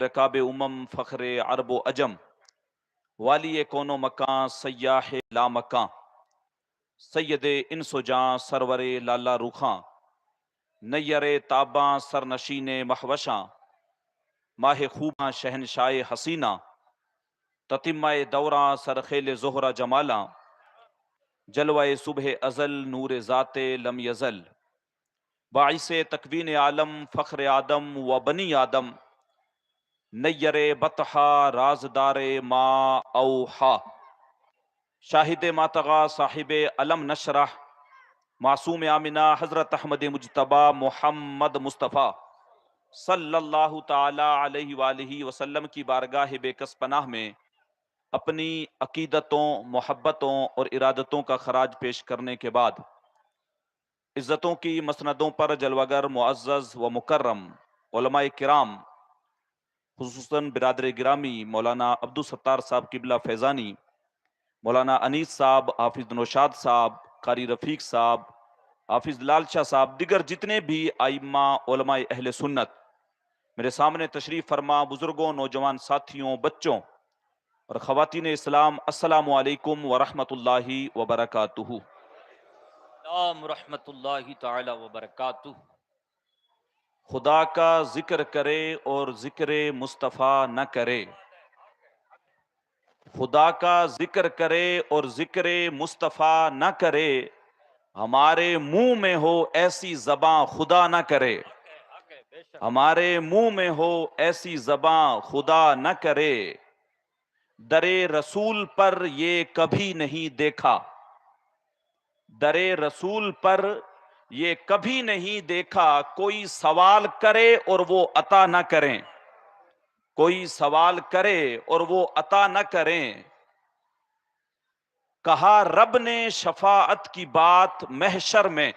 رکاب امم فخر عرب و عجم، والی کون و مکان سیاح لا مکان، سید انس و جاں سرور لالا روخاں، نیر تاباں سرنشین مہوشاں، ماہ خوباں شہنشاہ حسینہ، تتمہ دوراں سرخیل زہرہ جمالاں، جلوہ صبح ازل نور ذات لم یزل، باعث تکوین عالم فخر آدم و بنی آدم، نیر بطحا رازدار ما اوحا، شاہد ماتغا صاحب علم نشرح، معصوم آمنہ حضرت احمد مجتبی محمد مصطفیٰ صلی اللہ تعالی علیہ وآلہ وسلم کی بارگاہ بے کس پناہ میں اپنی عقیدتوں، محبتوں اور ارادتوں کا خراج پیش کرنے کے بعد عزتوں کی مسندوں پر جلوگر معزز و مکرم علماء کرام، خصوصاً برادر گرامی مولانا عبدالستار صاحب قبلہ فیضانی، مولانا انیس صاحب، حافظ نوشاد صاحب، قاری رفیق صاحب، حافظ لال شاہ صاحب، دیگر جتنے بھی ائمہ علماء اہل سنت میرے سامنے تشریف فرما، بزرگوں، نوجوان ساتھیوں، بچوں اور خواتین اسلام، السلام علیکم ورحمۃ اللہ وبرکاتہ۔ السلام ورحمۃ اللہ تعالی وبرکاتہ۔ خدا کا ذکر کرے اور ذکر مصطفیٰ نہ کرے، خدا کا ذکر کرے اور ذکر مصطفیٰ نہ کرے، ہمارے منہ میں ہو ایسی زباں خدا نہ کرے، بے شک ہمارے منہ میں ہو ایسی زباں خدا نہ کرے، در رسول پر یہ کبھی نہیں دیکھا، در رسول پر یہ کبھی نہیں دیکھا، کوئی سوال کرے اور وہ عطا نہ کریں، کوئی سوال کرے اور وہ عطا نہ کریں، کہا رب نے شفاعت کی بات محشر میں،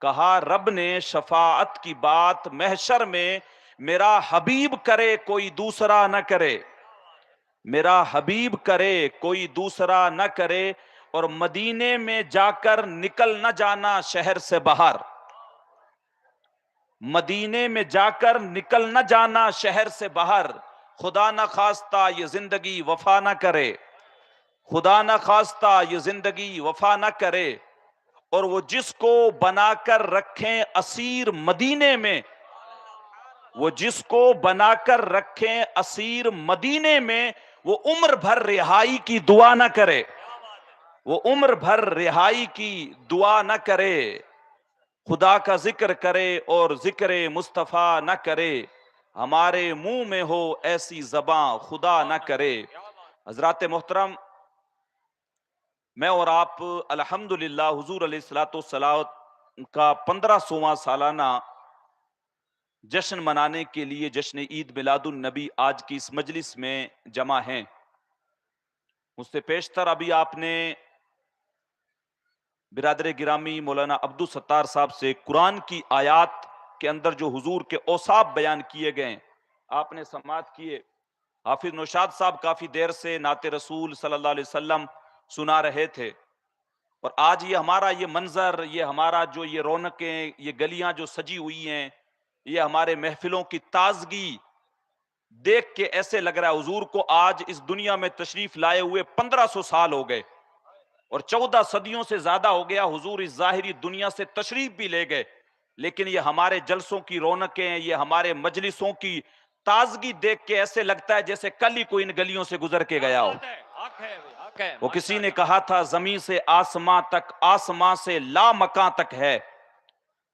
کہا رب نے شفاعت کی بات محشر میں، میرا حبیب کرے کوئی دوسرا نہ کرے، میرا حبیب کرے کوئی دوسرا نہ کرے، اور مدینے میں جا کر نکل نہ جانا شہر سے باہر، مدینے میں جا کر نکل نہ جانا شہر سے باہر، خدا نہ خواستہ یہ زندگی وفا نہ کرے، خدا نہ خواستہ یہ زندگی وفا نہ کرے، اور وہ جس کو بنا کر رکھیں اسیر مدینے میں، وہ جس کو بنا کر رکھیں اسیر مدینے میں، وہ عمر بھر رہائی کی دعا نہ کرے، وہ عمر بھر رہائی کی دعا نہ کرے، خدا کا ذکر کرے اور ذکر مصطفیٰ نہ کرے، ہمارے منہ میں ہو ایسی زباں خدا نہ کرے۔ حضرات محترم، میں اور آپ الحمدللہ حضور علیہ الصلوۃ والسلام کا 1500واں سالانہ جشن منانے کے لیے جشن عید میلاد النبی آج کی اس مجلس میں جمع ہیں۔ اس سے پیشتر ابھی آپ نے برادر گرامی مولانا عبدالستار صاحب سے قرآن کی آیات کے اندر جو حضور کے اوصاف بیان کیے گئے آپ نے سماعت کیے۔ حافظ نوشاد صاحب کافی دیر سے نعت رسول صلی اللہ علیہ وسلم سنا رہے تھے، اور آج یہ ہمارا یہ منظر، یہ ہمارا جو یہ رونقیں، یہ گلیاں جو سجی ہوئی ہیں، یہ ہمارے محفلوں کی تازگی دیکھ کے ایسے لگ رہا ہے حضور کو آج اس دنیا میں تشریف لائے ہوئے 1500 سال ہو گئے، اور 14 صدیوں سے زیادہ ہو گیا حضور اس ظاہری دنیا سے تشریف بھی لے گئے، لیکن یہ ہمارے جلسوں کی رونقیں، یہ ہمارے مجلسوں کی تازگی دیکھ کے ایسے لگتا ہے جیسے کل ہی کوئی ان گلیوں سے گزر کے گیا ہو۔ وہ کسی نے کہا تھا زمین سے آسماں تک، آسماں سے لا مکاں تک ہے،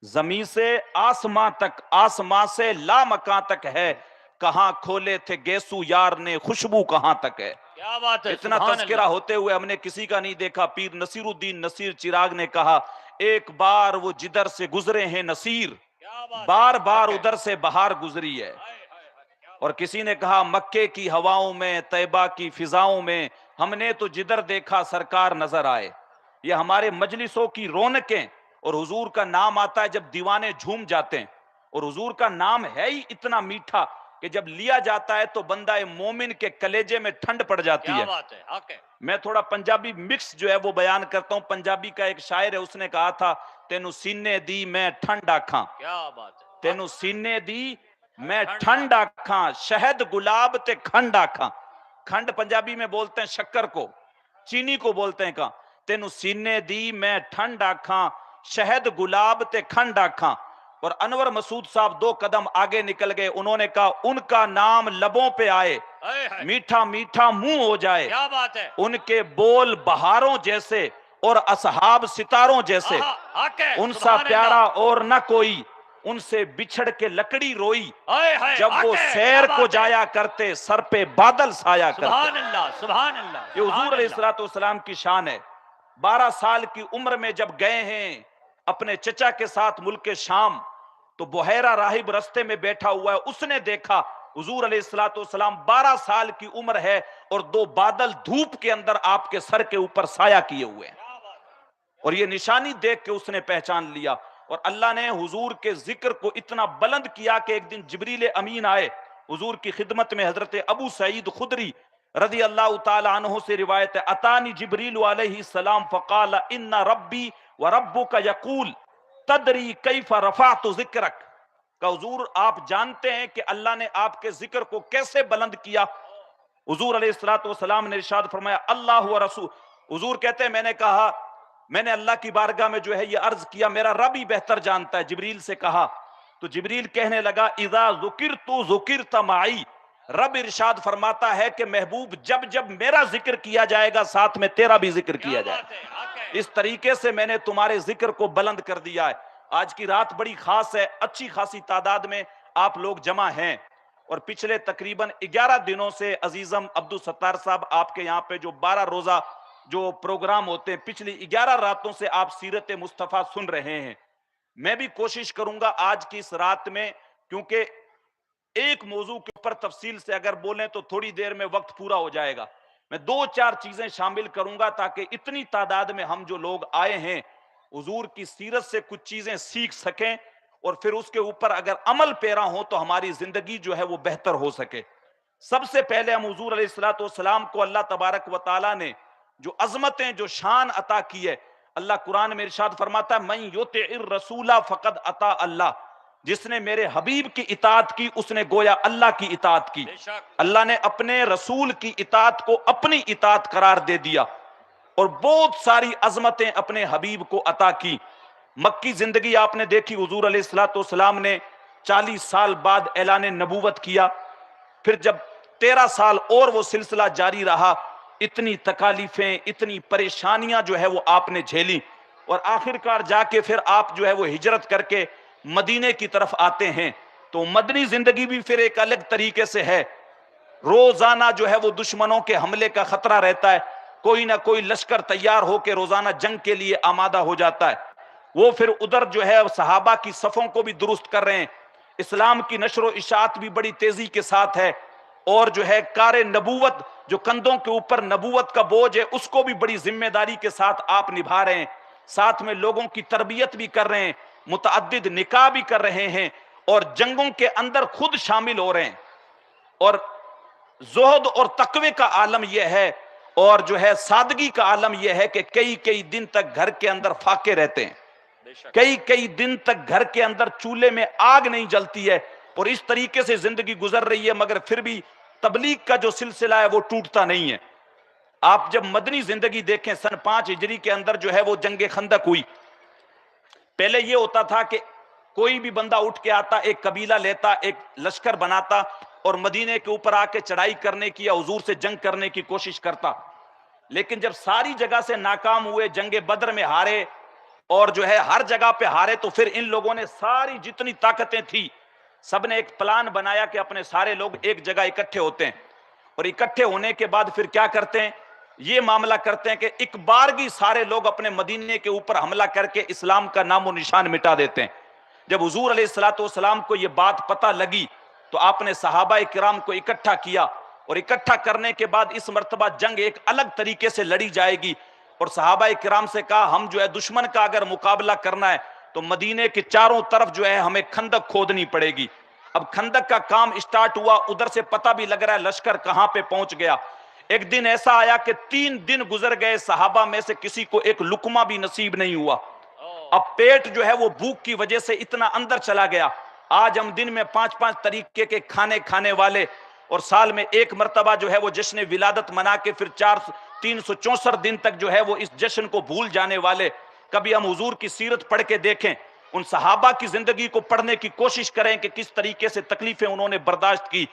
زمین سے آسماں تک، آسماں سے لا مکاں تک ہے، کہاں کھولے تھے گیسو یار نے خوشبو کہاں تک ہے۔ کیا بات ہے، اتنا سبحان تذکرہ اللہ۔ ہوتے ہوئے ہم نے کسی کا نہیں دیکھا۔ پیر نصیر الدین نصیر چراغ نے کہا ایک بار وہ جدھر سے گزرے ہیں نصیر، بار بار ادھر سے بہار گزری ہے۔ اور کسی نے کہا مکے کی ہواؤں میں، طیبہ کی فضاؤں میں، ہم نے تو جدھر دیکھا سرکار نظر آئے۔ یہ ہمارے مجلسوں کی رونقیں، اور حضور کا نام آتا ہے جب دیوانے جھوم جاتے ہیں، اور حضور کا نام ہے ہی اتنا میٹھا کہ جب لیا جاتا ہے تو بندہ مومن کے کلیجے میں ٹھنڈ پڑ جاتی ہے۔ کیا بات ہے، حق ہے۔ میں تھوڑا پنجابی مکس جو ہے وہ بیان کرتا ہوں۔ پنجابی کا ایک شاعر ہے، اس نے کہا تھا تینو سینے دی میں ٹھنڈ آکھاں، کیا بات ہے، تینو سینے دی میں ٹھنڈ آکھاں شہد گلاب تے کھنڈ آکھاں. کھنڈ پنجابی میں بولتے ہیں شکر کو, چینی کو بولتے ہیں. کہاں تینو سینے دی میں ٹھنڈ آکھاں شہد گلاب تے کھنڈ آکھاں. اور انور مسعود صاحب 2 قدم آگے نکل گئے, انہوں نے کہا ان کا نام لبوں پہ آئے میٹھا میٹھا منہ ہو جائے, کیا بات ہے, ان کے بول بہاروں جیسے اور اصحاب ستاروں جیسے, حق ہے, ان سا سبحان پیارا اللہ. اور نہ کوئی, ان سے بچھڑ کے لکڑی روئی, ہائے ہائے, جب حق وہ ہے, سیر کیا کو بات ہے. جایا کرتے سر پہ بادل سایہ کرتے. سبحان اللہ, سبحان اللہ, یہ حضور سبحان علیہ اللہ. السلام کی شان ہے. 12 سال کی عمر میں جب گئے ہیں اپنے چچا کے ساتھ ملک شام, تو بحیرہ راہب رستے میں بیٹھا ہوا ہے, اس نے دیکھا حضور علیہ السلام 12 سال کی عمر ہے اور 2 بادل دھوپ کے اندر آپ کے سر کے اوپر سایہ کیے ہوئے ہیں, اور یہ نشانی دیکھ کے اس نے پہچان لیا. اور اللہ نے حضور کے ذکر کو اتنا بلند کیا کہ ایک دن جبریل امین آئے حضور کی خدمت میں. حضرت ابو سعید خدری رضی اللہ تعالی عنہ سے روایت ہے, اتانی جبریل علیہ السلام فقال ان ربی وربک یقول تدری کیف رفعت ذکرک. کہ حضور آپ جانتے ہیں کہ اللہ نے آپ کے ذکر کو کیسے بلند کیا. حضور علیہ السلام نے ارشاد فرمایا اللہ و رسول, حضور کہتے ہیں میں نے کہا میں نے اللہ کی بارگاہ میں جو ہے یہ عرض کیا, میرا رب ہی بہتر جانتا ہے. جبریل سے کہا تو جبریل کہنے لگا اذا ذکرت ذکرت معی, رب ارشاد فرماتا ہے کہ محبوب جب جب میرا ذکر کیا جائے گا ساتھ میں تیرا بھی ذکر کیا جائے گا. اس طریقے سے میں نے تمہارے ذکر کو بلند کر دیا ہے. آج کی رات بڑی خاص ہے, اچھی خاصی تعداد میں آپ لوگ جمع ہیں, اور پچھلے تقریباً 11 دنوں سے عزیزم عبدالستار صاحب آپ کے یہاں پہ جو 12 روزہ جو پروگرام ہوتے ہیں, پچھلی 11 راتوں سے آپ سیرت مصطفیٰ سن رہے ہیں. میں بھی کوشش کروں گا آج کی اس رات میں, کیونکہ ایک موضوع کے اوپر تفصیل سے اگر بولیں تو تھوڑی دیر میں وقت پورا ہو جائے گا. میں 2-4 چیزیں شامل کروں گا تاکہ اتنی تعداد میں ہم جو لوگ آئے ہیں حضور کی سیرت سے کچھ چیزیں سیکھ سکیں, اور پھر اس کے اوپر اگر عمل پیرا ہو تو ہماری زندگی جو ہے وہ بہتر ہو سکے. سب سے پہلے ہم حضور علیہ السلام کو اللہ تبارک و تعالی نے جو عظمتیں جو شان عطا کی ہے, اللہ قرآن میں ارشاد فرماتا ہے من یطع الرسول فقد اطاع اللہ, جس نے میرے حبیب کی اطاعت کی اس نے گویا اللہ کی اطاعت کی. اللہ نے اپنے رسول کی اطاعت کو اپنی اطاعت قرار دے دیا اور بہت ساری عظمتیں اپنے حبیب کو عطا کی. مکی زندگی آپ نے دیکھی, حضور علیہ السلام نے 40 سال بعد اعلان نبوت کیا, پھر جب 13 سال اور وہ سلسلہ جاری رہا, اتنی تکالیفیں اتنی پریشانیاں جو ہے وہ آپ نے جھیلی, اور آخر کار جا کے پھر آپ جو ہے وہ ہجرت کر کے مدینے کی طرف آتے ہیں. تو مدنی زندگی بھی پھر ایک الگ طریقے سے ہے. روزانہ جو ہے وہ دشمنوں کے حملے کا خطرہ رہتا ہے, کوئی نہ کوئی لشکر تیار ہو کے روزانہ جنگ کے لیے آمادہ ہو جاتا ہے. وہ پھر ادھر جو ہے صحابہ کی صفوں کو بھی درست کر رہے ہیں. اسلام کی نشر و اشاعت بھی بڑی تیزی کے ساتھ ہے, اور جو ہے کار نبوت جو کندھوں کے اوپر نبوت کا بوجھ ہے اس کو بھی بڑی ذمہ داری کے ساتھ آپ نبھا رہے ہیں. ساتھ میں لوگوں کی تربیت بھی کر رہے ہیں, متعدد نکاح بھی کر رہے ہیں, اور جنگوں کے اندر خود شامل ہو رہے ہیں. اور زہد اور تقوی کا عالم یہ ہے, اور جو ہے سادگی کا عالم یہ ہے کہ کئی دن تک گھر کے اندر فاقے رہتے ہیں, کئی دن تک گھر کے اندر چولہے میں آگ نہیں جلتی ہے, اور اس طریقے سے زندگی گزر رہی ہے, مگر پھر بھی تبلیغ کا جو سلسلہ ہے وہ ٹوٹتا نہیں ہے. آپ جب مدنی زندگی دیکھیں سن 5 ہجری کے اندر جو ہے وہ جنگ خندق ہوئی. پہلے یہ ہوتا تھا کہ کوئی بھی بندہ اٹھ کے آتا, ایک قبیلہ لیتا, ایک لشکر بناتا اور مدینے کے اوپر آ کے چڑھائی کرنے کی یا حضور سے جنگ کرنے کی کوشش کرتا. لیکن جب ساری جگہ سے ناکام ہوئے, جنگ بدر میں ہارے اور جو ہے ہر جگہ پہ ہارے, تو پھر ان لوگوں نے ساری جتنی طاقتیں تھی سب نے ایک پلان بنایا کہ اپنے سارے لوگ ایک جگہ اکٹھے ہوتے ہیں, اور اکٹھے ہونے کے بعد پھر کیا کرتے ہیں, یہ معاملہ کرتے ہیں کہ ایک بارگی سارے لوگ اپنے مدینے کے اوپر حملہ کر کے اسلام کا نام و نشان مٹا دیتے ہیں. جب حضور علیہ السلام کو یہ بات پتہ لگی تو آپ نے صحابہ کرام کو اکٹھا کیا, اور اکٹھا کرنے کے بعد اس مرتبہ جنگ ایک الگ طریقے سے لڑی جائے گی. اور صحابہ کرام سے کہا ہم جو ہے دشمن کا اگر مقابلہ کرنا ہے تو مدینے کے چاروں طرف جو ہے ہمیں خندق کھودنی پڑے گی. اب خندق کا کام اسٹارٹ ہوا, ادھر سے پتہ بھی لگ رہا ہے لشکر کہاں پہ پہنچ گیا. ایک دن ایسا آیا کہ 3 دن گزر گئے, صحابہ میں سے کسی کو ایک لقمہ بھی نصیب نہیں ہوا. اب پیٹ جو ہے وہ بھوک کی وجہ سے اتنا اندر چلا گیا, آج ہم دن میں 5 طریقے کے کھانے کھانے والے، اور سال میں ایک مرتبہ جو ہے وہ جشن ولادت منا کے پھر 364 دن تک جو ہے وہ اس جشن کو بھول جانے والے۔ کبھی ہم حضور کی سیرت پڑھ کے دیکھیں، ان صحابہ کی زندگی کو پڑھنے کی کوشش کریں کہ کس طریقے سے تکلیفیں انہوں نے برداشت کی۔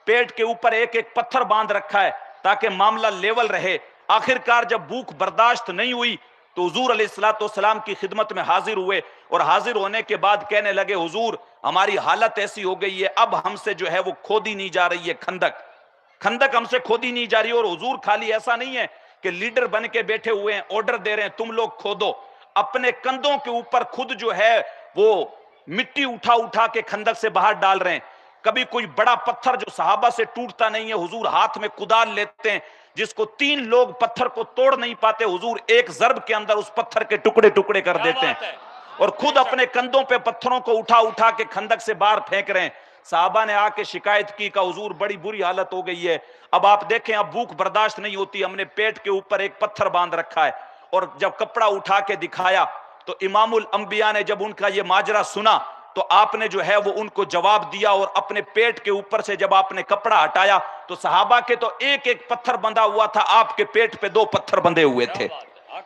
پیٹ کے اوپر ایک ایک پتھر باندھ رکھا ہے تاکہ معاملہ لیول رہے۔ آخر کار جب بھوک برداشت نہیں ہوئی تو حضور علیہ السلام کی خدمت میں حاضر ہوئے، اور حاضر ہونے کے بعد کہنے لگے حضور ہماری حالت ایسی ہو گئی ہے، اب ہم سے جو ہے وہ کھودی نہیں جا رہی ہے کھندق ہم سے کھودی نہیں جا رہی۔ اور حضور خالی ایسا نہیں ہے کہ لیڈر بن کے بیٹھے ہوئے ہیں، آرڈر دے رہے ہیں تم لوگ کھودو، اپنے کندھوں کے اوپر خود جو ہے وہ مٹی اٹھا اٹھا کے کھندق سے باہر ڈال رہے ہیں۔ کبھی کوئی بڑا پتھر جو صحابہ سے ٹوٹتا نہیں ہے، حضور ہاتھ میں کدال لیتے ہیں، جس کو 3 لوگ پتھر کو توڑ نہیں پاتے، حضور ایک ضرب کے اندر اس پتھر کے ٹکڑے ٹکڑے کر دیتے ہیں، اور خود اپنے کندھوں پہ پتھروں کو اٹھا اٹھا کے کھندق سے باہر پھینک رہے ہیں۔ صحابہ نے آ کے شکایت کی کہ حضور بڑی بری حالت ہو گئی ہے، اب آپ دیکھیں اب بھوک برداشت نہیں ہوتی، ہم نے پیٹ کے اوپر ایک پتھر باندھ رکھا ہے۔ اور جب کپڑا اٹھا کے دکھایا تو امام الانبیاء نے جب ان کا یہ ماجرا سنا تو آپ نے جو ہے وہ ان کو جواب دیا، اور اپنے پیٹ کے اوپر سے جب آپ نے کپڑا ہٹایا تو صحابہ کے تو ایک ایک پتھر بندھا ہوا تھا، آپ کے پیٹ پہ 2 پتھر بندھے ہوئے تھے۔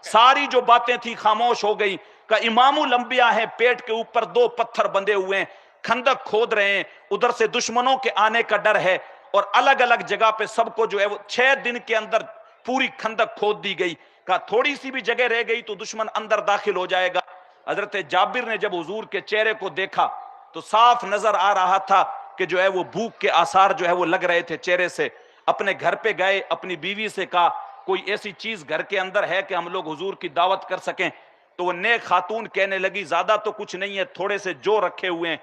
ساری جو باتیں تھی خاموش ہو گئی کہ امام الانبیاء ہیں، پیٹ کے اوپر 2 پتھر بندھے ہوئے ہیں، کھندق کھود رہے ہیں، ادھر سے دشمنوں کے آنے کا ڈر ہے، اور الگ الگ جگہ پہ سب کو جو ہے وہ 6 دن کے اندر پوری کھندق کھود دی گئی۔ کہا تھوڑی سی بھی جگہ رہ گئی تو دشمن اندر داخل ہو جائے گا۔ حضرت جابر نے جب حضور کے چہرے کو دیکھا تو صاف نظر آ رہا تھا کہ جو ہے وہ بھوک کے آثار جو ہے وہ لگ رہے تھے چہرے سے۔ اپنے گھر پہ گئے، اپنی بیوی سے کہا کوئی ایسی چیز گھر کے اندر ہے کہ ہم لوگ حضور کی دعوت کر سکیں؟ تو وہ نیک خاتون کہنے لگی زیادہ تو کچھ نہیں ہے، تھوڑے سے جو رکھے ہوئے ہیں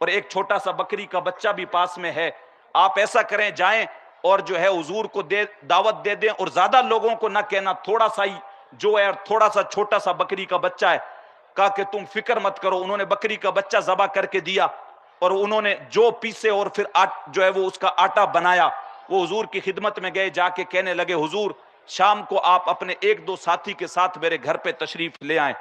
اور ایک چھوٹا سا بکری کا بچہ بھی پاس میں ہے، آپ ایسا کریں جائیں اور جو ہے حضور کو دعوت دے دیں، اور زیادہ لوگوں کو نہ کہنا، تھوڑا سا ہی جو ہے، تھوڑا سا چھوٹا سا بکری کا بچہ ہے۔ کہا کہ تم فکر مت کرو، انہوں نے بکری کا بچہ ذبح کر کے دیا، اور انہوں نے جو پیسے اور پھر جو ہے وہ اس کا آٹا بنایا، وہ حضور کی خدمت میں گئے، جا کے کہنے لگے حضور شام کو آپ اپنے 1-2 ساتھی کے ساتھ میرے گھر پہ تشریف لے آئیں۔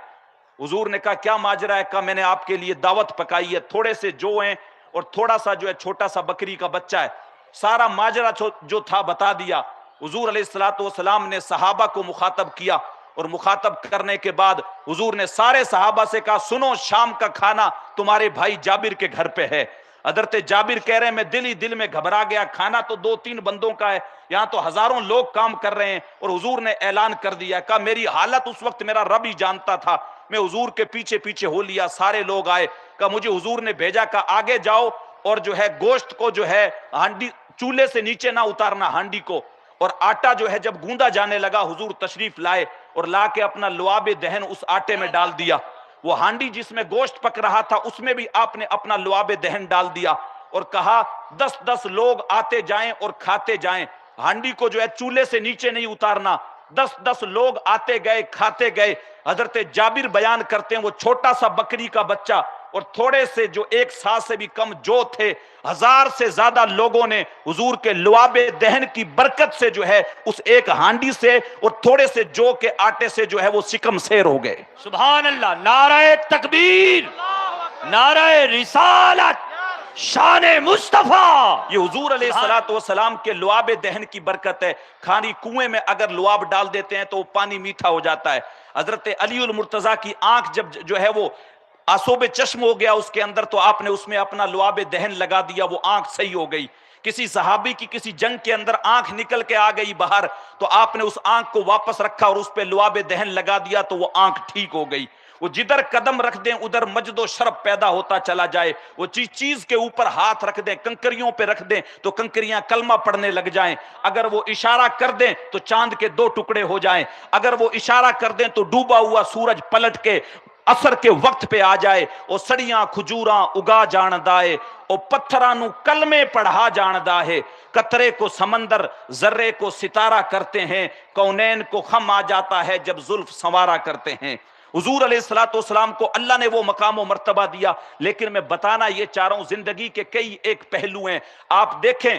حضور نے کہا کیا ماجرا ہے؟ کہا میں نے آپ کے لیے دعوت پکائی ہے، تھوڑے سے جو ہیں اور تھوڑا سا جو ہے چھوٹا سا بکری کا بچہ ہے۔ سارا ماجرا جو تھا بتا دیا۔ حضور علیہ السلام نے صحابہ کو مخاطب کیا، اور مخاطب کرنے کے بعد حضور نے سارے صحابہ سے کہا سنو شام کا کھانا تمہارے بھائی جابر کے گھر پہ ہے۔ حضرت جابر کہہ رہے ہیں میں دل میں گھبرا گیا، کھانا تو 2-3 بندوں کا ہے، یہاں تو ہزاروں لوگ کام کر رہے ہیں، اور حضور نے اعلان کر دیا۔ کہا میری حالت اس وقت میرا رب ہی جانتا تھا، میں حضور کے پیچھے پیچھے ہو لیا، سارے لوگ آئے۔ کہا مجھے حضور نے بھیجا، کہا آگے جاؤ اور جو ہے گوشت کو جو ہے ہانڈی چولہے سے نیچے نہ اتارنا ہانڈی کو، اور آٹا جو ہے جب گوندا جانے لگا حضور تشریف لائے اور لا کے اپنا لعاب دہن اس آٹے میں ڈال دیا۔ وہ ہانڈی جس میں گوشت پک رہا تھا اس میں بھی آپ نے اپنا لعاب دہن ڈال دیا، اور کہا 10-10 لوگ آتے جائیں اور کھاتے جائیں، ہانڈی کو جو ہے چولہے سے نیچے نہیں اتارنا۔ 10-10 لوگ آتے گئے کھاتے گئے۔ حضرت جابر بیان کرتے ہیں وہ چھوٹا سا بکری کا بچہ اور تھوڑے سے جو 1 سال سے بھی کم جو تھے، 1000 سے زیادہ لوگوں نے حضور کے لعاب دہن کی برکت سے جو ہے اس ایک ہانڈی سے اور تھوڑے سے جو کے آٹے سے جو ہے وہ سکم سیر ہو گئے۔ سبحان اللہ، نعرہ تکبیر، نعرہ رسالت، شان مصطفیٰ۔ یہ حضور علیہ السلام کے لعاب دہن کی برکت ہے۔ کھانی کنویں میں اگر لعاب ڈال دیتے ہیں تو وہ پانی میٹھا ہو جاتا ہے۔ حضرت علی المرتضیٰ کی آنکھ جب جو ہے وہ آسوب چشم ہو گیا اس کے اندر، تو آپ نے اس میں اپنا لعاب دہن لگا دیا، وہ آنکھ صحیح ہو گئی۔ کسی صحابی کی کسی جنگ کے اندر آنکھ نکل کے آ گئی باہر، تو آپ نے اس آنکھ کو واپس رکھا اور اس پہ لعاب دہن لگا دیا تو وہ آنکھ ٹھیک ہو گئی۔ وہ جدھر قدم رکھ دیں ادھر مجد و شرف پیدا ہوتا چلا جائے۔ وہ چیز کے اوپر ہاتھ رکھ دیں، کنکریوں پہ رکھ دیں تو کنکریاں کلمہ پڑھنے لگ جائیں۔ اگر وہ اشارہ کر دیں تو چاند کے 2 ٹکڑے ہو جائیں۔ اگر وہ اشارہ کر دیں تو ڈوبا ہوا سورج پلٹ کے اثر کے وقت پہ آ جائے۔ او سڑیاں کھجوراں اگا جاندہ ہے، او پتھرانو کلمے پڑھا جاندہ ہے۔ قطرے کو سمندر ذرے کو ستارہ کرتے ہیں، کونین کو خم آ جاتا ہے جب زلف سنوارا کرتے ہیں۔ حضور علیہ السلام کو اللہ نے وہ مقام و مرتبہ دیا، لیکن میں بتانا یہ چاہ رہا ہوں زندگی کے کئی ایک پہلو ہیں۔ آپ دیکھیں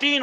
3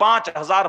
5000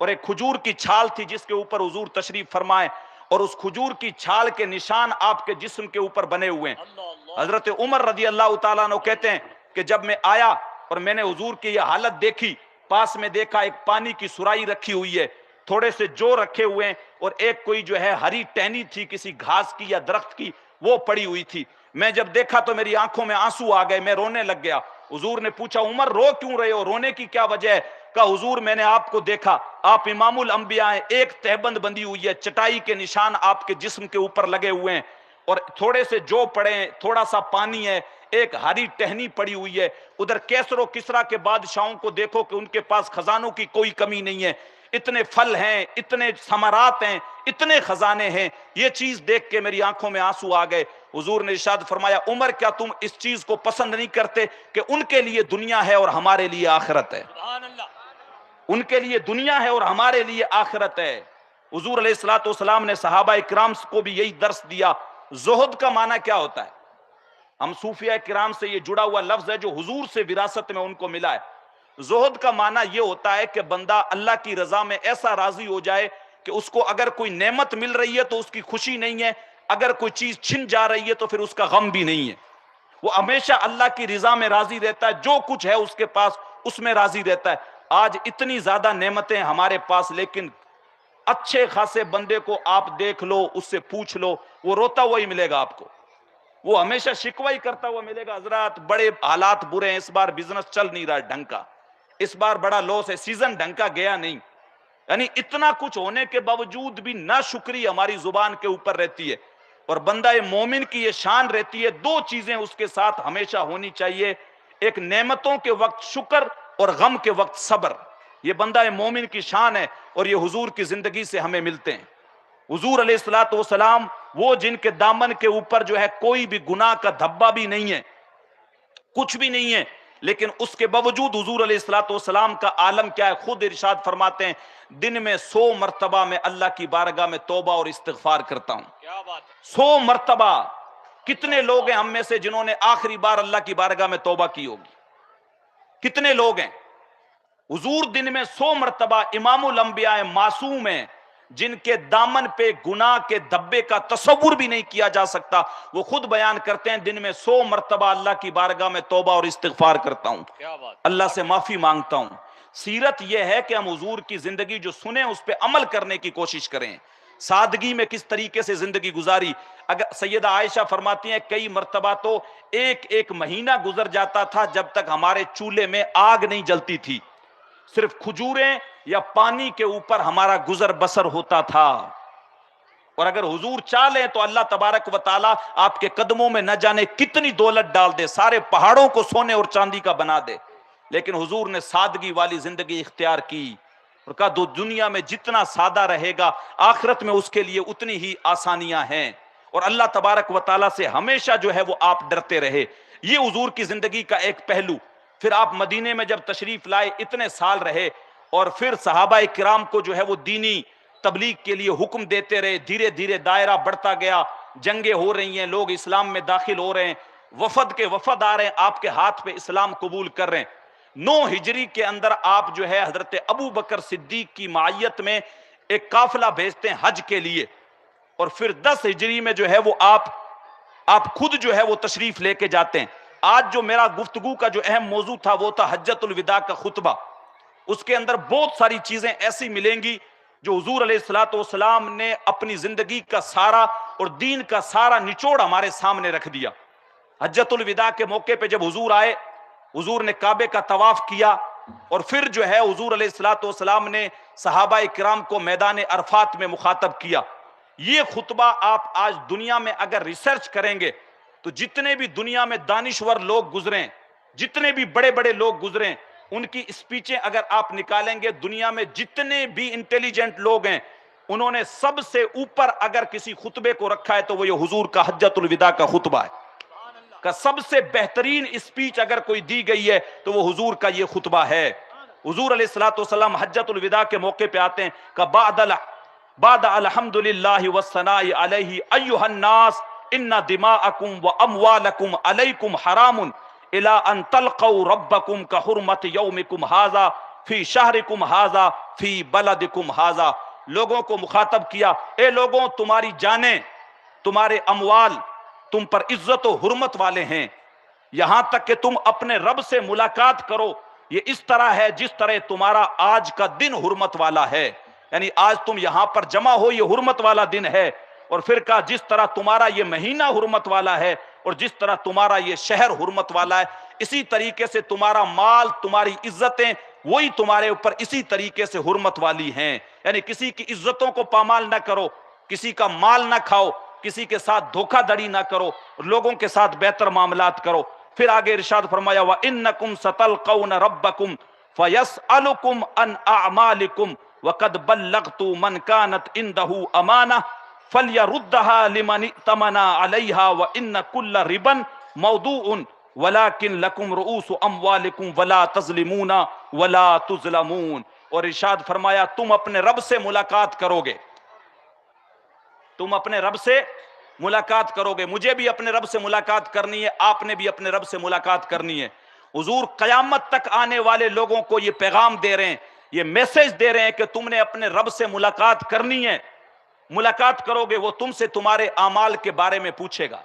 اور ایک کھجور کی چھال تھی جس کے اوپر حضور تشریف فرمائے، اور اس کھجور کی چھال کے نشان آپ کے جسم کے اوپر بنے ہوئے ہیں۔ حضرت عمر رضی اللہ تعالیٰ عنہ کہتے ہیں کہ جب میں آیا اور میں نے حضور کی یہ حالت دیکھی، پاس میں دیکھا ایک پانی کی سرائی رکھی ہوئی ہے، تھوڑے سے جو رکھے ہوئے ہیں، اور ایک کوئی جو ہے ہری ٹہنی تھی کسی گھاس کی یا درخت کی، وہ پڑی ہوئی تھی۔ میں جب دیکھا تو میری آنکھوں میں آنسو آ گئے، میں رونے لگ گیا۔ حضور نے پوچھا عمر رو کیوں رہے ہو، رونے کی کیا وجہ ہے؟ کہا حضور میں نے آپ کو دیکھا، آپ امام الانبیاء ہیں، ایک تہبند بندی ہوئی ہے، چٹائی کے نشان آپ کے جسم کے اوپر لگے ہوئے ہیں، اور تھوڑے سے جو پڑے ہیں، تھوڑا سا پانی ہے، ایک ہری ٹہنی پڑی ہوئی ہے۔ ادھر کیسر و کسرا کے بادشاہوں کو دیکھو کہ ان کے پاس خزانوں کی کوئی کمی نہیں ہے، اتنے پھل ہیں، اتنے ثمرات ہیں، اتنے خزانے ہیں۔ یہ چیز دیکھ کے میری آنکھوں میں آنسو آ گئے۔ حضور نے ارشاد فرمایا عمر کیا تم اس چیز کو پسند نہیں کرتے کہ ان کے لیے دنیا ہے اور ہمارے لیے آخرت ہے؟ سبحان اللہ۔ ان کے لیے دنیا ہے اور ہمارے لیے آخرت ہے۔ حضور علیہ الصلوۃ والسلام نے صحابہ کرام کو بھی یہی درس دیا۔ زہد کا معنی کیا ہوتا ہے؟ ہم صوفیہ کرام سے یہ جڑا ہوا لفظ ہے جو حضور سے وراثت میں ان کو ملا ہے۔ زہد کا معنی یہ ہوتا ہے کہ بندہ اللہ کی رضا میں ایسا راضی ہو جائے کہ اس کو اگر کوئی نعمت مل رہی ہے تو اس کی خوشی نہیں ہے، اگر کوئی چیز چھن جا رہی ہے تو پھر اس کا غم بھی نہیں ہے۔ وہ ہمیشہ اللہ کی رضا میں راضی رہتا ہے، جو کچھ ہے اس کے پاس اس میں راضی رہتا ہے۔ آج اتنی زیادہ نعمتیں ہمارے پاس، لیکن اچھے خاصے بندے کو آپ دیکھ لو، اس سے پوچھ لو، وہ روتا ہوا ہی ملے گا آپ کو، وہ ہمیشہ شکوہ ہی کرتا ہوا ملے گا، حضرات بڑے حالات برے ہیں، اس بار بزنس چل نہیں رہا ڈھنگ کا، اس بار بڑا لوس ہے، سیزن ڈھنگ کا گیا نہیں۔ یعنی اتنا کچھ ہونے کے باوجود بھی ناشکری ہماری زبان کے اوپر رہتی ہے، اور بندہ مومن کی یہ شان رہتی ہے، دو چیزیں اس کے ساتھ ہمیشہ ہونی چاہیے، ایک نعمتوں کے وقت شکر اور غم کے وقت صبر۔ یہ بندہ مومن کی شان ہے، اور یہ حضور کی زندگی سے ہمیں ملتے ہیں۔ حضور علیہ الصلوۃ والسلام وہ جن کے دامن کے اوپر جو ہے کوئی بھی گناہ کا دھبا بھی نہیں ہے، کچھ بھی نہیں ہے، لیکن اس کے باوجود حضور علیہ الصلوۃ والسلام کا عالم کیا ہے؟ خود ارشاد فرماتے ہیں دن میں 100 مرتبہ میں اللہ کی بارگاہ میں توبہ اور استغفار کرتا ہوں۔ کیا بات ہے۔ 100 مرتبہ۔ کتنے لوگ ہیں ہم میں سے جنہوں نے آخری بار اللہ کی بارگاہ میں توبہ کی ہوگی؟ کتنے لوگ ہیں؟ حضور دن میں 100 مرتبہ، امام الانبیاء معصوم ہیں جن کے دامن پہ گناہ کے دھبے کا تصور بھی نہیں کیا جا سکتا، وہ خود بیان کرتے ہیں دن میں 100 مرتبہ اللہ کی بارگاہ میں توبہ اور استغفار کرتا ہوں، کیا بات۔ اللہ سے معافی مانگتا ہوں۔ سیرت یہ ہے کہ ہم حضور کی زندگی جو سنیں اس پہ عمل کرنے کی کوشش کریں، سادگی میں کس طریقے سے زندگی گزاری۔ اگر سیدہ عائشہ فرماتی ہیں کئی مرتبہ تو ایک مہینہ گزر جاتا تھا جب تک ہمارے چولہے میں آگ نہیں جلتی تھی، صرف کھجوریں یا پانی کے اوپر ہمارا گزر بسر ہوتا تھا۔ اور اگر حضور چاہ لیں تو اللہ تبارک و تعالی آپ کے قدموں میں نہ جانے کتنی دولت ڈال دے، سارے پہاڑوں کو سونے اور چاندی کا بنا دے، لیکن حضور نے سادگی والی زندگی اختیار کی، اور کہا دنیا میں جتنا سادہ رہے گا آخرت میں اس کے لیے اتنی ہی آسانیاں ہیں، اور اللہ تبارک و تعالی سے ہمیشہ جو ہے وہ آپ ڈرتے رہے۔ یہ حضور کی زندگی کا ایک پہلو۔ پھر آپ مدینے میں جب تشریف لائے اتنے سال رہے، اور پھر صحابہ کرام کو جو ہے وہ دینی تبلیغ کے لیے حکم دیتے رہے، دھیرے دھیرے دائرہ بڑھتا گیا، جنگیں ہو رہی ہیں، لوگ اسلام میں داخل ہو رہے ہیں، وفد کے وفد آ رہے ہیں، آپ کے ہاتھ پہ اسلام قبول کر رہے ہیں۔ 9 ہجری کے اندر آپ جو ہے حضرت ابو بکر صدیق کی معیت میں ایک قافلہ بھیجتے ہیں حج کے لیے، اور پھر 10 ہجری میں جو ہے وہ آپ خود جو ہے وہ تشریف لے کے جاتے ہیں۔ آج جو میرا گفتگو کا جو اہم موضوع تھا وہ تھا حجۃ الوداع کا خطبہ۔ اس کے اندر بہت ساری چیزیں ایسی ملیں گی جو حضور علیہ الصلوۃ والسلام نے اپنی زندگی کا سارا اور دین کا سارا نچوڑ ہمارے سامنے رکھ دیا۔ حجۃ الوداع کے موقع پہ جب حضور آئے، حضور نے کعبے کا طواف کیا، اور پھر جو ہے حضور علیہ الصلوۃ والسلام نے صحابہ کرام کو میدان عرفات میں مخاطب کیا۔ یہ خطبہ آپ آج دنیا میں اگر ریسرچ کریں گے تو جتنے بھی دنیا میں دانشور لوگ گزریں، جتنے بھی بڑے بڑے لوگ گزریں، ان کی اسپیچیں اگر آپ نکالیں گے، دنیا میں جتنے بھی انٹیلیجنٹ لوگ ہیں انہوں نے سب سے اوپر اگر کسی خطبے کو رکھا ہے تو وہ یہ حضور کا حجۃ الوداع کا خطبہ ہے، کا سب سے بہترین اسپیچ اگر کوئی دی گئی ہے تو وہ حضور کا یہ خطبہ ہے۔ حضور علیہ الصلوۃ والسلام حجۃ الوداع کے موقع پہ آتے ہیں کہ بعد الحمد للہ والثناء علیہ ایھا الناس ان دماءکم واموالکم علیکم حرام الی ان تلقوا ربکم کحرمت یومکم ھذا فی شہرکم ھذا فی بلدکم ھذا، لوگوں کو مخاطب کیا، اے لوگوں تمہاری جانیں، تمہارے اموال تم پر عزت و حرمت والے ہیں، یہاں تک کہ تم اپنے رب سے ملاقات کرو یہ اس طرح ہے جس طرح تمہارا آج کا دن حرمت والا ہے، یعنی آج تم یہاں پر جمع ہو یہ حرمت والا دن ہے، اور پھر کہا جس طرح تمہارا یہ مہینہ حرمت والا ہے اور جس طرح تمہارا یہ شہر حرمت والا ہے، اسی طریقے سے تمہارا مال، تمہاری عزتیں وہی تمہارے اوپر اسی طریقے سے حرمت والی ہیں، یعنی کسی کی عزتوں کو پامال نہ کرو، کسی کا مال نہ کھاؤ، کسی کے ساتھ دھوکہ دڑی نہ کرو، لوگوں کے ساتھ بہتر معاملات کرو۔ پھر آگے ارشاد فرمایا وَإِنَّكُمْ سَتَلْقَوْنَ رَبَّكُمْ فَيَسْأَلُكُمْ عَنْ أَعْمَالِكُمْ وَقَدْ بَلَّغْتُ مَنْ كَانَتْ عِنْدَهُ أَمَانَةٌ فَلْيَرُدَّهَا لِمَنِ ائْتَمَنَ عَلَيْهَا وَإِنَّ كُلَّ رِبًا مَوْضُوعٌ وَلَكِنْ لَكُمْ رُؤُوسُ أَمْوَالِكُمْ وَلَا تَظْلِمُونَ وَلَا تُظْلَمُونَ۔ اور ارشاد فرمایا تم اپنے رب سے ملاقات کرو گے، تم اپنے رب سے ملاقات کرو گے، مجھے بھی اپنے رب سے ملاقات کرنی ہے، آپ نے بھی اپنے رب سے ملاقات کرنی ہے۔ حضور قیامت تک آنے والے لوگوں کو یہ پیغام دے رہے ہیں، یہ میسج دے رہے ہیں کہ تم نے اپنے رب سے ملاقات کرنی ہے، ملاقات کرو گے وہ تم سے تمہارے اعمال کے بارے میں پوچھے گا۔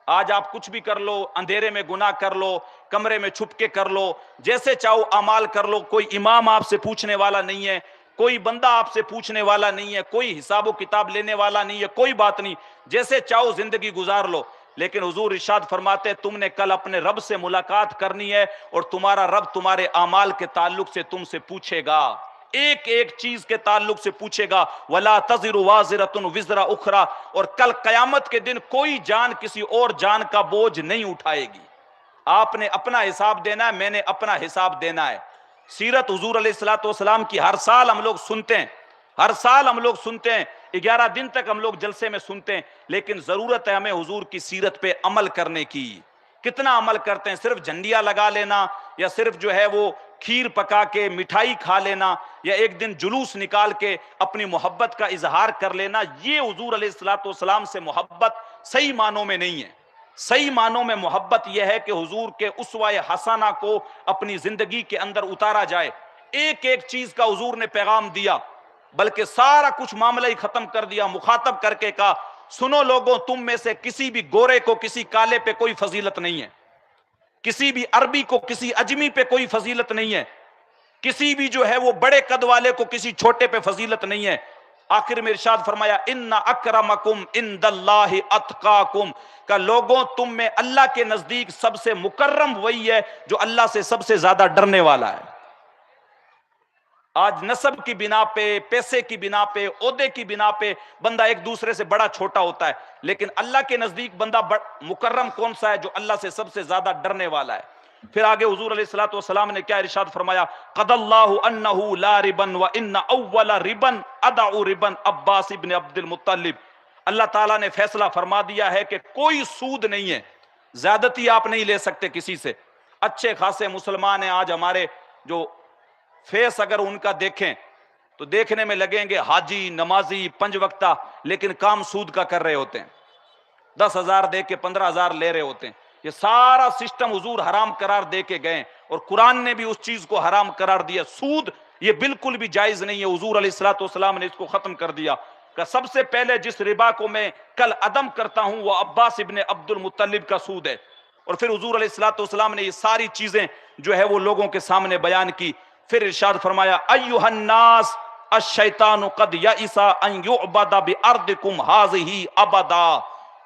آج آپ کچھ بھی کر لو، اندھیرے میں گناہ کر لو، کمرے میں چھپ کے کر لو، جیسے چاہو اعمال کر لو، کوئی امام آپ سے پوچھنے والا نہیں ہے، کوئی بندہ آپ سے پوچھنے والا نہیں ہے، کوئی حساب و کتاب لینے والا نہیں ہے، کوئی بات نہیں، جیسے چاہو زندگی گزار لو۔ لیکن حضور ارشاد فرماتے تم نے کل اپنے رب سے ملاقات کرنی ہے اور تمہارا رب تمہارے اعمال کے تعلق سے تم سے پوچھے گا، ایک ایک چیز کے تعلق سے پوچھے گا۔ وَلَا تَزِرُ وَازِرَةٌ وِزْرَ أُخْرَى، اور کل قیامت کے دن کوئی جان کسی اور جان کا بوجھ نہیں اٹھائے گی۔ آپ نے اپنا حساب دینا ہے، میں نے اپنا حساب دینا ہے۔ سیرت حضور علیہ السلام کی ہر سال ہم لوگ سنتے ہیں، ہر سال ہم لوگ سنتے ہیں، 11 دن تک ہم لوگ جلسے میں سنتے ہیں، لیکن ضرورت ہے ہمیں حضور کی سیرت پہ عمل کرنے کی۔ کتنا عمل کرتے ہیں؟ صرف جھنڈیاں لگا لینا، یا صرف جو ہے وہ کھیر پکا کے مٹھائی کھا لینا، یا ایک دن جلوس نکال کے اپنی محبت کا اظہار کر لینا، یہ حضور علیہ السلام سے محبت صحیح معنوں میں نہیں ہے۔ صحیح معنوں میں محبت یہ ہے کہ حضور کے اسوہ حسنہ کو اپنی زندگی کے اندر اتارا جائے۔ ایک ایک چیز کا حضور نے پیغام دیا، بلکہ سارا کچھ معاملہ ہی ختم کر دیا، مخاطب کر کے کہا سنو لوگوں، تم میں سے کسی بھی گورے کو کسی کالے پہ کوئی فضیلت نہیں ہے، کسی بھی عربی کو کسی اجمی پہ کوئی فضیلت نہیں ہے، کسی بھی جو ہے وہ بڑے قد والے کو کسی چھوٹے پہ فضیلت نہیں ہے۔ آخر میں ارشاد فرمایا ان اکرمکم عند اللہ اتقاکم، کہ لوگوں تم میں اللہ کے نزدیک سب سے مکرم وہی ہے جو اللہ سے سب سے زیادہ ڈرنے والا ہے۔ آج نسب کی بنا پہ، پیسے کی بنا پہ، عہدے کی بنا پہ بندہ ایک دوسرے سے بڑا چھوٹا ہوتا ہے، لیکن اللہ کے نزدیک بندہ مکرم کون سا ہے؟ جو اللہ سے سب سے زیادہ ڈرنے والا ہے۔ پھر آگے حضور علیہ السلام نے کیا ارشاد فرمایا؟ قد اللہ انہ لا ربن وان اول ربن ادع ربن عباس ابن عبد المطلب، اللہ تعالیٰ نے فیصلہ فرما دیا ہے کہ کوئی سود نہیں ہے، زیادتی آپ نہیں لے سکتے کسی سے۔ اچھے خاصے مسلمان ہیں آج ہمارے، جو فیس اگر ان کا دیکھیں تو دیکھنے میں لگیں گے حاجی، نمازی، 5 وقتہ، لیکن کام سود کا کر رہے ہوتے ہیں، 10,000 دے کے 15,000 لے رہے ہوتے ہیں۔ یہ سارا سسٹم حضور حرام قرار دے کے گئے، اور قرآن نے بھی اس چیز کو حرام قرار دیا۔ سود یہ بالکل بھی جائز نہیں ہے، حضور علیہ السلام نے اس کو ختم کر دیا کہ سب سے پہلے جس ربا کو میں کل عدم کرتا ہوں وہ عباس ابن عبد المطلب کا سود ہے۔ اور پھر حضور علیہ السلام نے یہ ساری چیزیں جو ہے وہ لوگوں کے سامنے بیان کی۔ پھر ارشاد فرمایا ایھا الناس الشیطان قد یئس ان یعبد بارضکم ھذہ ابدا،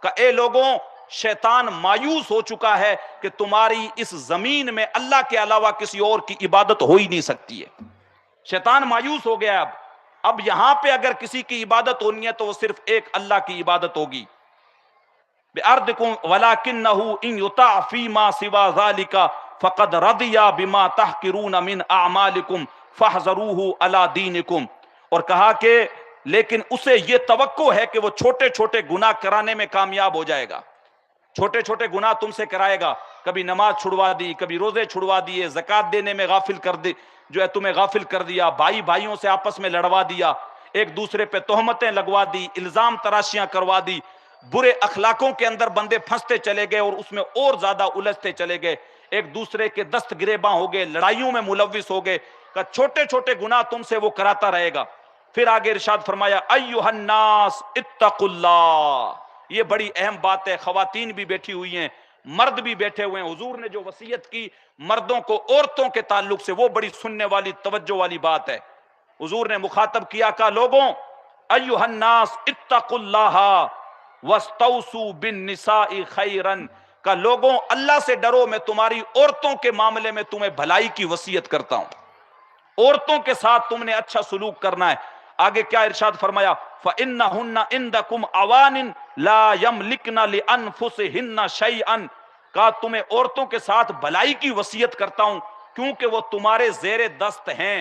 کہ اے لوگوں شیطان مایوس ہو چکا ہے کہ تمہاری اس زمین میں اللہ کے علاوہ کسی اور کی عبادت ہو ہی نہیں سکتی ہے۔ شیطان مایوس ہو گیا، اب یہاں پہ اگر کسی کی عبادت ہونی ہے تو وہ صرف ایک اللہ کی عبادت ہوگی۔ بِأَرْضِكُمْ وَلَكِنَّهُ إِنْ يُطَعْ فِي مَا سِوَى ذَلِكَ فَقَدْ رَضِيَ بِمَا تَحْقِرُونَ مِنْ أَعْمَالِكُمْ فَاحْذَرُوهُ عَلَى دِينِكُمْ، اور کہا کہ لیکن اسے یہ توقع ہے کہ وہ چھوٹے چھوٹے گناہ کرانے میں کامیاب ہو جائے گا، چھوٹے چھوٹے گناہ تم سے کرائے گا، کبھی نماز چھڑوا دی، کبھی روزے چھڑوا دیے، زکوٰۃ دینے میں غافل کر دی، جو ہے تمہیں غافل کر دیا، بھائی بھائیوں سے آپس میں لڑوا دیا، ایک دوسرے پہ تہمتیں لگوا دی، الزام تراشیاں کروا دی، برے اخلاقوں کے اندر بندے پھنستے چلے گئے اور اس میں اور زیادہ الجھتے چلے گئے۔ ایک دوسرے کے دست گریباں ہو گئے، لڑائیوں میں ملوث ہو گئے، کہ چھوٹے چھوٹے گناہ تم سے وہ کراتا رہے گا۔ پھر آگے ارشاد فرمایا ایھا الناس اتقوا اللہ، یہ بڑی اہم بات ہے، خواتین بھی بیٹھی ہوئی ہیں، مرد بھی بیٹھے ہوئے ہیں، حضور نے جو وصیت کی مردوں کو عورتوں کے تعلق سے وہ بڑی سننے والی توجہ والی بات ہے۔ حضور نے مخاطب کیا، کہا لوگوں ایھا الناس اتقوا اللہ واستوصوا بالنساء خیرا، کہ لوگوں اللہ سے ڈرو، میں تمہاری عورتوں کے معاملے میں تمہیں بھلائی کی وصیت کرتا ہوں، عورتوں کے ساتھ تم نے اچھا سلوک کرنا ہے۔ آگے کیا ارشاد فرمایا، فَإِنَّهُنَّ عِنْدَكُمْ عَوَانٍ لَا يَمْلِكْنَ لِأَنفُسِهِنَّ شَيْئًا، کہا تمہیں عورتوں کے ساتھ بھلائی کی وصیت کرتا ہوں کیونکہ وہ تمہارے زیر دست ہیں،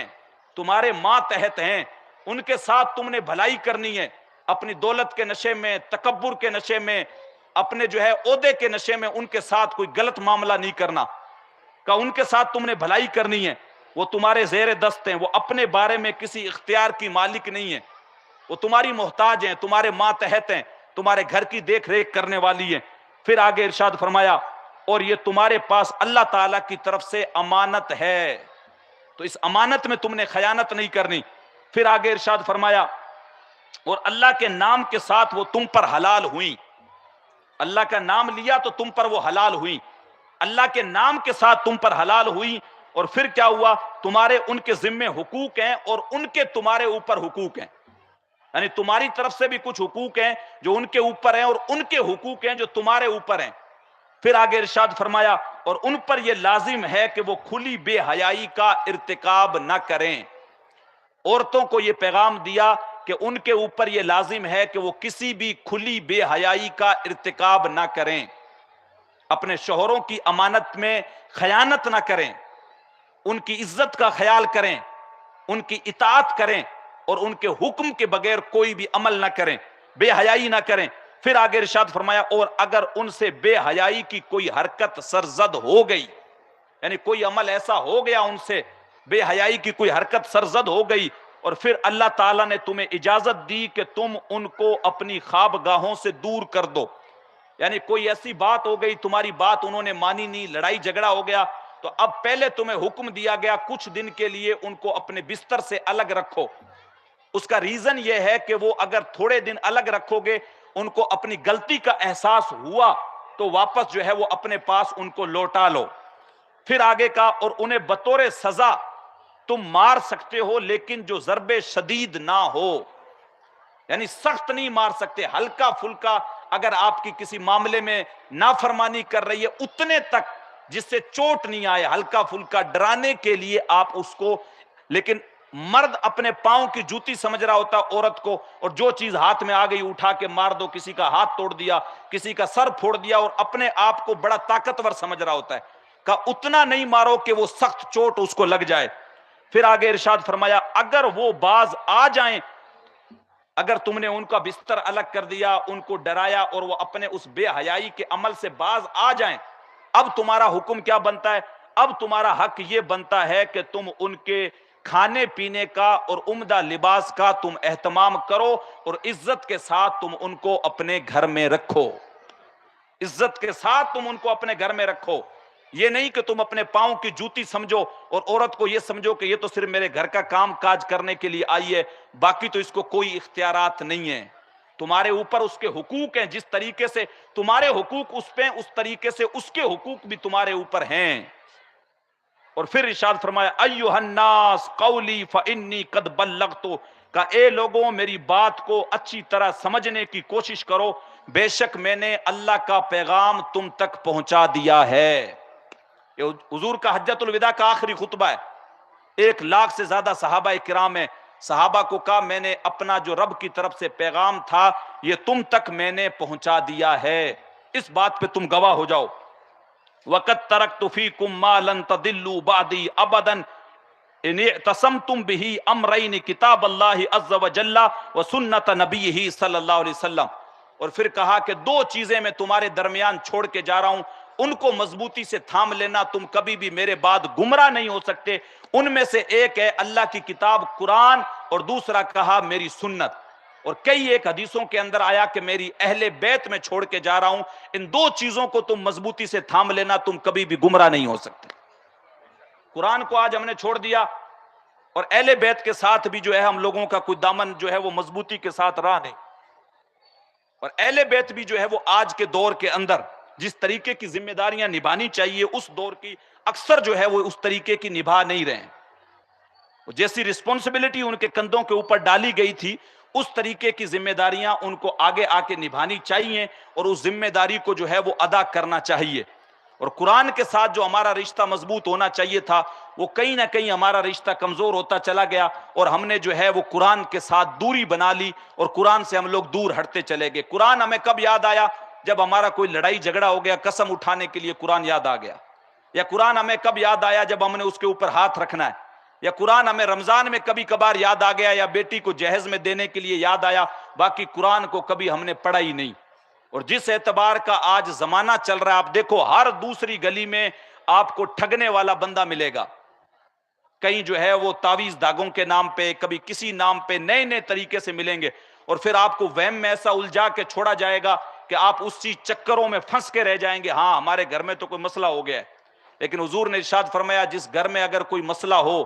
تمہارے ماتحت ہیں، ان کے ساتھ تم نے بھلائی کرنی ہے، اپنی دولت کے نشے میں، تکبر کے نشے میں، اپنے جو ہے عہدے کے نشے میں ان کے ساتھ کوئی غلط معاملہ نہیں کرنا، کہ ان کے ساتھ تم نے بھلائی کرنی ہے، وہ تمہارے زیر دست ہیں، وہ اپنے بارے میں کسی اختیار کی مالک نہیں ہے، وہ تمہاری محتاج ہیں، تمہارے ماتحت ہیں، تمہارے گھر کی دیکھ ریکھ کرنے والی ہیں۔ پھر آگے ارشاد فرمایا اور یہ تمہارے پاس اللہ تعالیٰ کی طرف سے امانت ہے، تو اس امانت میں تم نے خیانت نہیں کرنی۔ پھر آگے ارشاد فرمایا اور اللہ کے نام کے ساتھ وہ تم پر حلال ہوئیں، اللہ کا نام لیا تو تم پر وہ حلال ہوئیں، اللہ کے نام کے ساتھ تم پر حلال ہوئی۔ اور پھر کیا ہوا، تمہارے ان کے ذمے حقوق ہیں اور ان کے تمہارے اوپر حقوق ہیں، یعنی تمہاری طرف سے بھی کچھ حقوق ہیں جو ان کے اوپر ہیں اور ان کے حقوق ہیں جو تمہارے اوپر ہیں۔ پھر آگے ارشاد فرمایا اور ان پر یہ لازم ہے کہ وہ کھلی بے حیائی کا ارتکاب نہ کریں، عورتوں کو یہ پیغام دیا کہ ان کے اوپر یہ لازم ہے کہ وہ کسی بھی کھلی بے حیائی کا ارتکاب نہ کریں، اپنے شوہروں کی امانت میں خیانت نہ کریں، ان کی عزت کا خیال کریں، ان کی اطاعت کریں اور ان کے حکم کے بغیر کوئی بھی عمل نہ کریں، بے حیائی نہ کریں۔ پھر آگے ارشاد فرمایا اور اگر ان سے بے حیائی کی کوئی حرکت سرزد ہو گئی، یعنی کوئی عمل ایسا ہو گیا ان سے، بے حیائی کی کوئی حرکت سرزد ہو گئی، اور پھر اللہ تعالیٰ نے تمہیں اجازت دی کہ تم ان کو اپنی خوابگاہوں سے دور کر دو، یعنی کوئی ایسی بات ہو گئی، تمہاری بات انہوں نے مانی نہیں، لڑائی جھگڑا ہو گیا، تو اب پہلے تمہیں حکم دیا گیا کچھ دن کے لیے ان کو اپنے بستر سے الگ رکھو۔ اس کا ریزن یہ ہے کہ وہ اگر تھوڑے دن الگ رکھو گے، ان کو اپنی غلطی کا احساس ہوا تو واپس جو ہے وہ اپنے پاس ان کو لوٹا لو۔ پھر آگے کا اور انہیں بطور سزا تم مار سکتے ہو لیکن جو ضرب شدید نہ ہو، یعنی سخت نہیں مار سکتے، ہلکا پھلکا اگر آپ کی کسی معاملے میں نافرمانی کر رہی ہے اتنے تک جس سے چوٹ نہیں آئے، ہلکا پھلکا ڈرانے کے لیے آپ اس کو، لیکن مرد اپنے پاؤں کی جوتی سمجھ رہا ہوتا عورت کو، اور جو چیز ہاتھ میں آ گئی اٹھا کے مار دو، کسی کا ہاتھ توڑ دیا، کسی کا سر پھوڑ دیا، اور اپنے آپ کو بڑا طاقتور سمجھ رہا ہوتا ہے، کہ اتنا نہیں مارو کہ وہ سخت چوٹ اس کو لگ جائے۔ پھر آگے ارشاد فرمایا اگر وہ باز آ جائیں، اگر تم نے ان کا بستر الگ کر دیا، ان کو ڈرایا اور وہ اپنے اس بے حیائی کے عمل سے باز آ جائیں، اب تمہارا حکم کیا بنتا ہے؟ اب تمہارا حق یہ بنتا ہے کہ تم ان کے کھانے پینے کا اور عمدہ لباس کا تم اہتمام کرو اور عزت کے ساتھ تم ان کو اپنے گھر میں رکھو، عزت کے ساتھ تم ان کو اپنے گھر میں رکھو، یہ نہیں کہ تم اپنے پاؤں کی جوتی سمجھو اور عورت کو یہ سمجھو کہ یہ تو صرف میرے گھر کا کام کاج کرنے کے لیے آئی ہے، باقی تو اس کو کوئی اختیارات نہیں ہیں، تمہارے اوپر اس کے حقوق ہیں، جس طریقے سے تمہارے حقوق اس پہ، اس طریقے سے اس کے حقوق بھی تمہارے اوپر ہیں۔ اور پھر ارشاد فرمایا ایھا الناس قولی فانی قد بلغت، کہ اے لوگوں میری بات کو اچھی طرح سمجھنے کی کوشش کرو، بے شک میں نے اللہ کا پیغام تم تک پہنچا دیا ہے۔ یہ حضور کا حجۃ الوداع کا آخری خطبہ ہے، 1,00,000 سے زیادہ صحابہ کرام ہیں، صحابہ کو کہا میں نے اپنا جو رب کی طرف سے پیغام تھا یہ تم تک میں نے پہنچا دیا ہے، اس بات پہ تم گواہ ہو جاؤ۔ وَقَدْ تَرَكْتُ فِيكُمْ مَا لَن تَضِلُّوا بَعْدِي أَبَدًا إِنِ اعْتَصَمْتُمْ بِهِ أَمْرَيْنِ كِتَابَ اللَّهِ عَزَّ وَجَلَّ وَسُنَّةَ نَبِيِّهِ صلی اللہ علیہ وسلم۔ اور پھر کہا کہ 2 چیزیں میں تمہارے درمیان چھوڑ کے جا رہا ہوں، ان کو مضبوطی سے تھام لینا، تم کبھی بھی میرے بعد گمراہ نہیں ہو سکتے۔ ان میں سے ایک ہے اللہ کی کتاب قرآن، اور دوسرا کہا میری سنت، اور کئی ایک حدیثوں کے اندر آیا کہ میری اہل بیت میں چھوڑ کے جا رہا ہوں، ان دو چیزوں کو تم مضبوطی سے تھام لینا، تم کبھی بھی گمراہ نہیں ہو سکتے۔ قرآن کو آج ہم نے چھوڑ دیا، اور اہل بیت کے ساتھ بھی جو ہے ہم لوگوں کا کوئی دامن جو ہے وہ مضبوطی کے ساتھ رہا نہیں، اور اہل بیت بھی جو ہے وہ آج کے دور کے اندر جس طریقے کی ذمہ داریاں نبھانی چاہیے اس دور کی اکثر جو ہے وہ اس طریقے کی نبھا نہیں رہے ہیں۔ جیسی رسپانسبلٹی ان کے کندھوں کے اوپر ڈالی گئی تھی، اس طریقے کی ذمہ داریاں ان کو آگے آ کے نبھانی چاہیے، اور اس ذمہ داری کو جو ہے وہ ادا کرنا چاہیے۔ اور قرآن کے ساتھ جو ہمارا رشتہ مضبوط ہونا چاہیے تھا، وہ کہیں نہ کہیں ہمارا رشتہ کمزور ہوتا چلا گیا، اور ہم نے جو ہے وہ قرآن کے ساتھ دوری بنا لی، اور قرآن سے ہم لوگ دور ہٹتے چلے گئے۔ قرآن ہمیں کب یاد آیا؟ جب ہمارا کوئی لڑائی جھگڑا ہو گیا، قسم اٹھانے کے لیے قرآن یاد آ گیا۔ یا قرآن ہمیں کب یاد آیا؟ جب ہم نے اس کے اوپر ہاتھ رکھنا ہے۔ یا قرآن ہمیں رمضان میں کبھی کبھار یاد آ گیا، یا بیٹی کو جہیز میں دینے کے لیے یاد آیا، باقی قرآن کو کبھی ہم نے پڑھا ہی نہیں۔ اور جس اعتبار کا آج زمانہ چل رہا ہے، آپ دیکھو ہر دوسری گلی میں آپ کو ٹھگنے والا بندہ ملے گا، کہیں جو ہے وہ تعویذ دھاگوں کے نام پہ، کبھی کسی نام پہ نئے نئے طریقے سے ملیں گے، اور پھر آپ کو وہم میں ایسا الجھا کے چھوڑا جائے گا کہ آپ اسی چکروں میں پھنس کے رہ جائیں گے۔ ہاں ہمارے گھر میں تو کوئی مسئلہ ہو گیا ہے، لیکن حضور نے ارشاد فرمایا جس گھر میں اگر کوئی مسئلہ ہو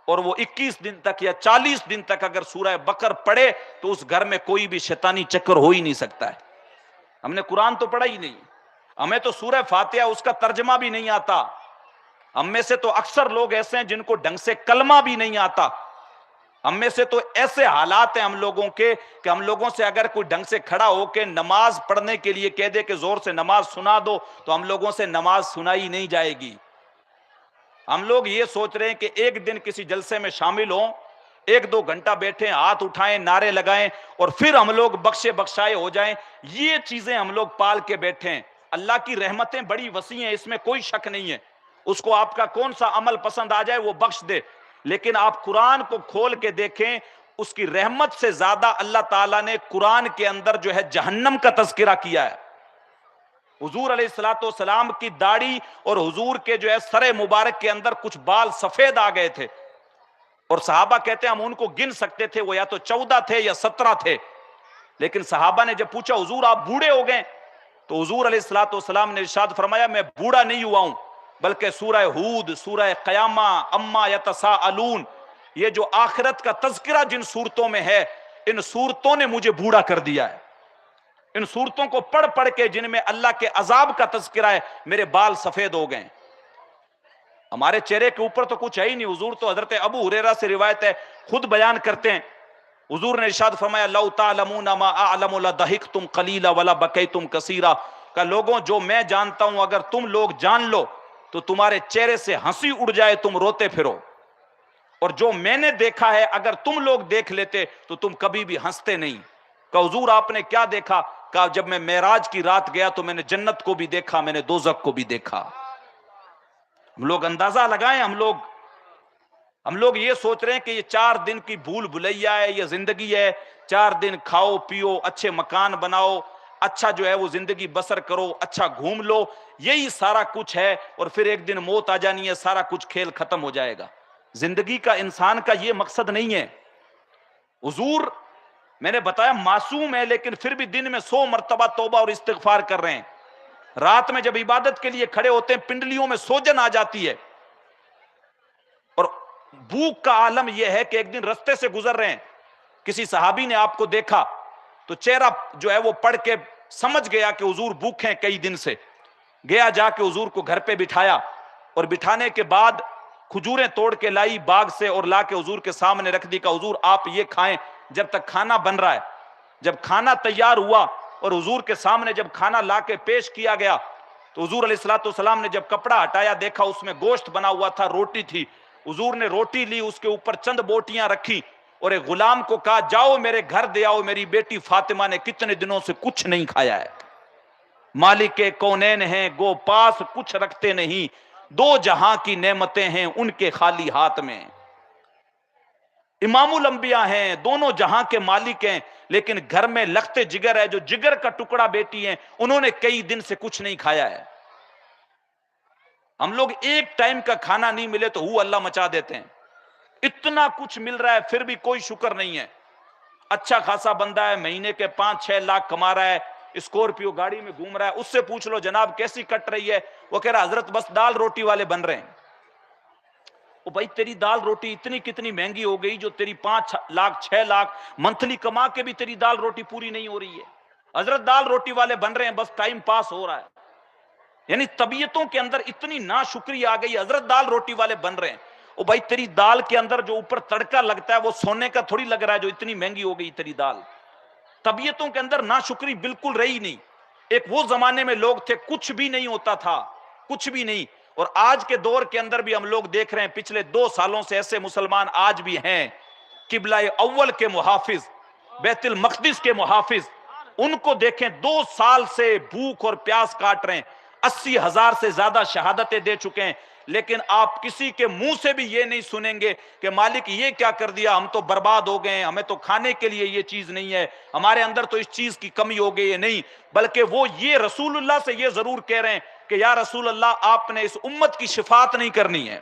اور وہ 21 دن تک یا 40 دن تک اگر سورہ بقر پڑھے تو اس گھر میں کوئی بھی شیطانی چکر ہو ہی نہیں سکتا ہے۔ ہم نے قرآن تو پڑھا ہی نہیں، ہمیں تو سورہ فاتحہ اس کا ترجمہ بھی نہیں آتا۔ ہم میں سے تو اکثر لوگ ایسے ہیں جن کو ڈھنگ سے کلمہ بھی نہیں آتا۔ ہم میں سے تو ایسے حالات ہیں ہم لوگوں کے کہ ہم لوگوں سے اگر کوئی ڈھنگ سے کھڑا ہو کے نماز پڑھنے کے لیے کہہ دے کہ زور سے نماز سنا دو، تو ہم لوگوں سے نماز سنائی نہیں جائے گی۔ ہم لوگ یہ سوچ رہے ہیں کہ ایک دن کسی جلسے میں شامل ہوں، 1-2 گھنٹہ بیٹھیں، ہاتھ اٹھائیں، نعرے لگائیں، اور پھر ہم لوگ بخشے بخشائے ہو جائیں۔ یہ چیزیں ہم لوگ پال کے بیٹھے ہیں۔ اللہ کی رحمتیں بڑی وسیع ہیں، اس میں کوئی شک نہیں ہے، اس کو آپ کا کون سا عمل پسند آ جائے وہ بخش دے، لیکن آپ قرآن کو کھول کے دیکھیں، اس کی رحمت سے زیادہ اللہ تعالیٰ نے قرآن کے اندر جو ہے جہنم کا تذکرہ کیا ہے۔ حضور علیہ السلام کی داڑھی اور حضور کے جو ہے سر مبارک کے اندر کچھ بال سفید آ گئے تھے، اور صحابہ کہتے ہیں ہم ان کو گن سکتے تھے، وہ یا تو 14 تھے یا 17 تھے۔ لیکن صحابہ نے جب پوچھا حضور آپ بوڑھے ہو گئے، تو حضور علیہ السلام نے ارشاد فرمایا میں بوڑھا نہیں ہوا ہوں، بلکہ سورہ ہود، سورہ قیامہ، اما یتساءلون، یہ جو آخرت کا تذکرہ جن صورتوں میں ہے، ان صورتوں نے مجھے بوڑھا کر دیا ہے۔ ان صورتوں کو پڑھ پڑھ کے جن میں اللہ کے عذاب کا تذکرہ ہے، میرے بال سفید ہو گئے۔ ہمارے چہرے کے اوپر تو کچھ ہے ہی نہیں۔ حضور تو حضرت ابو ہریرہ سے روایت ہے، خود بیان کرتے ہیں، حضور نے ارشاد فرمایا لو تعلمون ما اعلم لضحکتم قلیلا ولا بکیتم کثیرا، کہ لوگوں جو میں جانتا ہوں اگر تم لوگ جان لو تو تمہارے چہرے سے ہنسی اڑ جائے، تم روتے پھرو، اور جو میں نے دیکھا ہے اگر تم لوگ دیکھ لیتے تو تم کبھی بھی ہنستے نہیں۔ کہ حضور آپ نے کیا دیکھا؟ کہ جب میں معراج کی رات گیا تو میں نے جنت کو بھی دیکھا، میں نے دوزخ کو بھی دیکھا۔ ہم لوگ اندازہ لگائیں، ہم لوگ یہ سوچ رہے ہیں کہ یہ 4 دن کی بھول بھلیا ہے، یہ زندگی ہے، 4 دن کھاؤ پیو، اچھے مکان بناؤ، اچھا جو ہے وہ زندگی بسر کرو، اچھا گھوم لو، یہی سارا کچھ ہے، اور پھر ایک دن موت آ جانی ہے، سارا کچھ کھیل ختم ہو جائے گا۔ زندگی کا انسان کا یہ مقصد نہیں ہے۔ حضور میں نے بتایا معصوم ہے، لیکن پھر بھی دن میں 100 مرتبہ توبہ اور استغفار کر رہے ہیں۔ رات میں جب عبادت کے لیے کھڑے ہوتے ہیں پنڈلیوں میں سوجن آ جاتی ہے، اور بھوک کا عالم یہ ہے کہ ایک دن رستے سے گزر رہے ہیں، کسی صحابی نے آپ کو دیکھا تو چہرہ جو ہے وہ پڑھ کے سمجھ گیا کہ حضور بھوکے ہیں کئی دن سے، گیا جا کے حضور کو گھر پہ بٹھایا، اور بٹھانے کے بعد کھجوریں توڑ کے لائی باغ سے اور لا کے حضور کے سامنے رکھ دی، کہ حضور آپ یہ کھائیں جب تک کھانا بن رہا ہے۔ جب کھانا تیار ہوا اور حضور کے سامنے جب کھانا لا کے پیش کیا گیا تو حضور علیہ السلام نے جب کپڑا ہٹایا دیکھا اس میں گوشت بنا ہوا تھا، روٹی تھی۔ حضور نے روٹی لی، اس کے اوپر چند بوٹیاں رکھی، اور ایک غلام کو کہا جاؤ میرے گھر دے آؤ، میری بیٹی فاطمہ نے کتنے دنوں سے کچھ نہیں کھایا ہے۔ مالک کونین ہیں گو پاس کچھ رکھتے نہیں، 2 جہاں کی نعمتیں ہیں ان کے خالی ہاتھ میں۔ امام الانبیاء ہیں، دونوں جہاں کے مالک ہیں، لیکن گھر میں لخت جگر ہے، جو جگر کا ٹکڑا بیٹی ہیں، انہوں نے کئی دن سے کچھ نہیں کھایا ہے۔ ہم لوگ ایک ٹائم کا کھانا نہیں ملے تو اللہ مچا دیتے ہیں، اتنا کچھ مل رہا ہے پھر بھی کوئی شکر نہیں ہے۔ اچھا خاصا بندہ ہے, مہینے کے 5-6 لاکھ کما رہا ہے, اسکورپیو گاڑی میں گھوم رہا ہے, اس سے پوچھ لو جناب کیسی کٹ رہی ہے, وہ کہہ رہا حضرت بس دال روٹی والے بن رہے ہیں. وہ بھائی تیری دال روٹی اتنی کتنی مہنگی ہو گئی جو تیری 5 لاکھ 6 لاکھ منتھلی کما کے بھی تیری دال روٹی پوری نہیں ہو رہی ہے. حضرت دال روٹی والے بن رہے ہیں, بس ٹائم پاس ہو رہا ہے. یعنی طبیعتوں کے اندر اتنی ناشکری آ گئی, حضرت دال روٹی والے بن رہے ہیں. او بھائی تیری دال کے اندر جو اوپر تڑکا لگتا ہے وہ سونے کا تھوڑی لگ رہا ہے جو اتنی مہنگی ہو گئی تیری دال. طبیعتوں کے اندر ناشکری بالکل رہی نہیں. ایک وہ زمانے میں لوگ تھے کچھ بھی نہیں ہوتا تھا, کچھ بھی نہیں. اور آج کے دور کے اندر بھی ہم لوگ دیکھ رہے ہیں پچھلے 2 سالوں سے ایسے مسلمان آج بھی ہیں قبلہ اول کے محافظ, بیت المقدس کے محافظ, ان کو دیکھیں 2 سال سے بھوک اور پیاس کاٹ رہے ہیں, 80,000 سے زیادہ شہادتیں دے چکے ہیں, لیکن آپ کسی کے منہ سے بھی یہ نہیں سنیں گے کہ مالک یہ کیا کر دیا, ہم تو برباد ہو گئے ہیں, ہمیں تو کھانے کے لیے یہ چیز نہیں ہے, ہمارے اندر تو اس چیز کی کمی ہو گئی ہے. نہیں, بلکہ وہ یہ رسول اللہ سے یہ ضرور کہہ رہے ہیں کہ یا رسول اللہ آپ نے اس امت کی شفاعت نہیں کرنی ہے,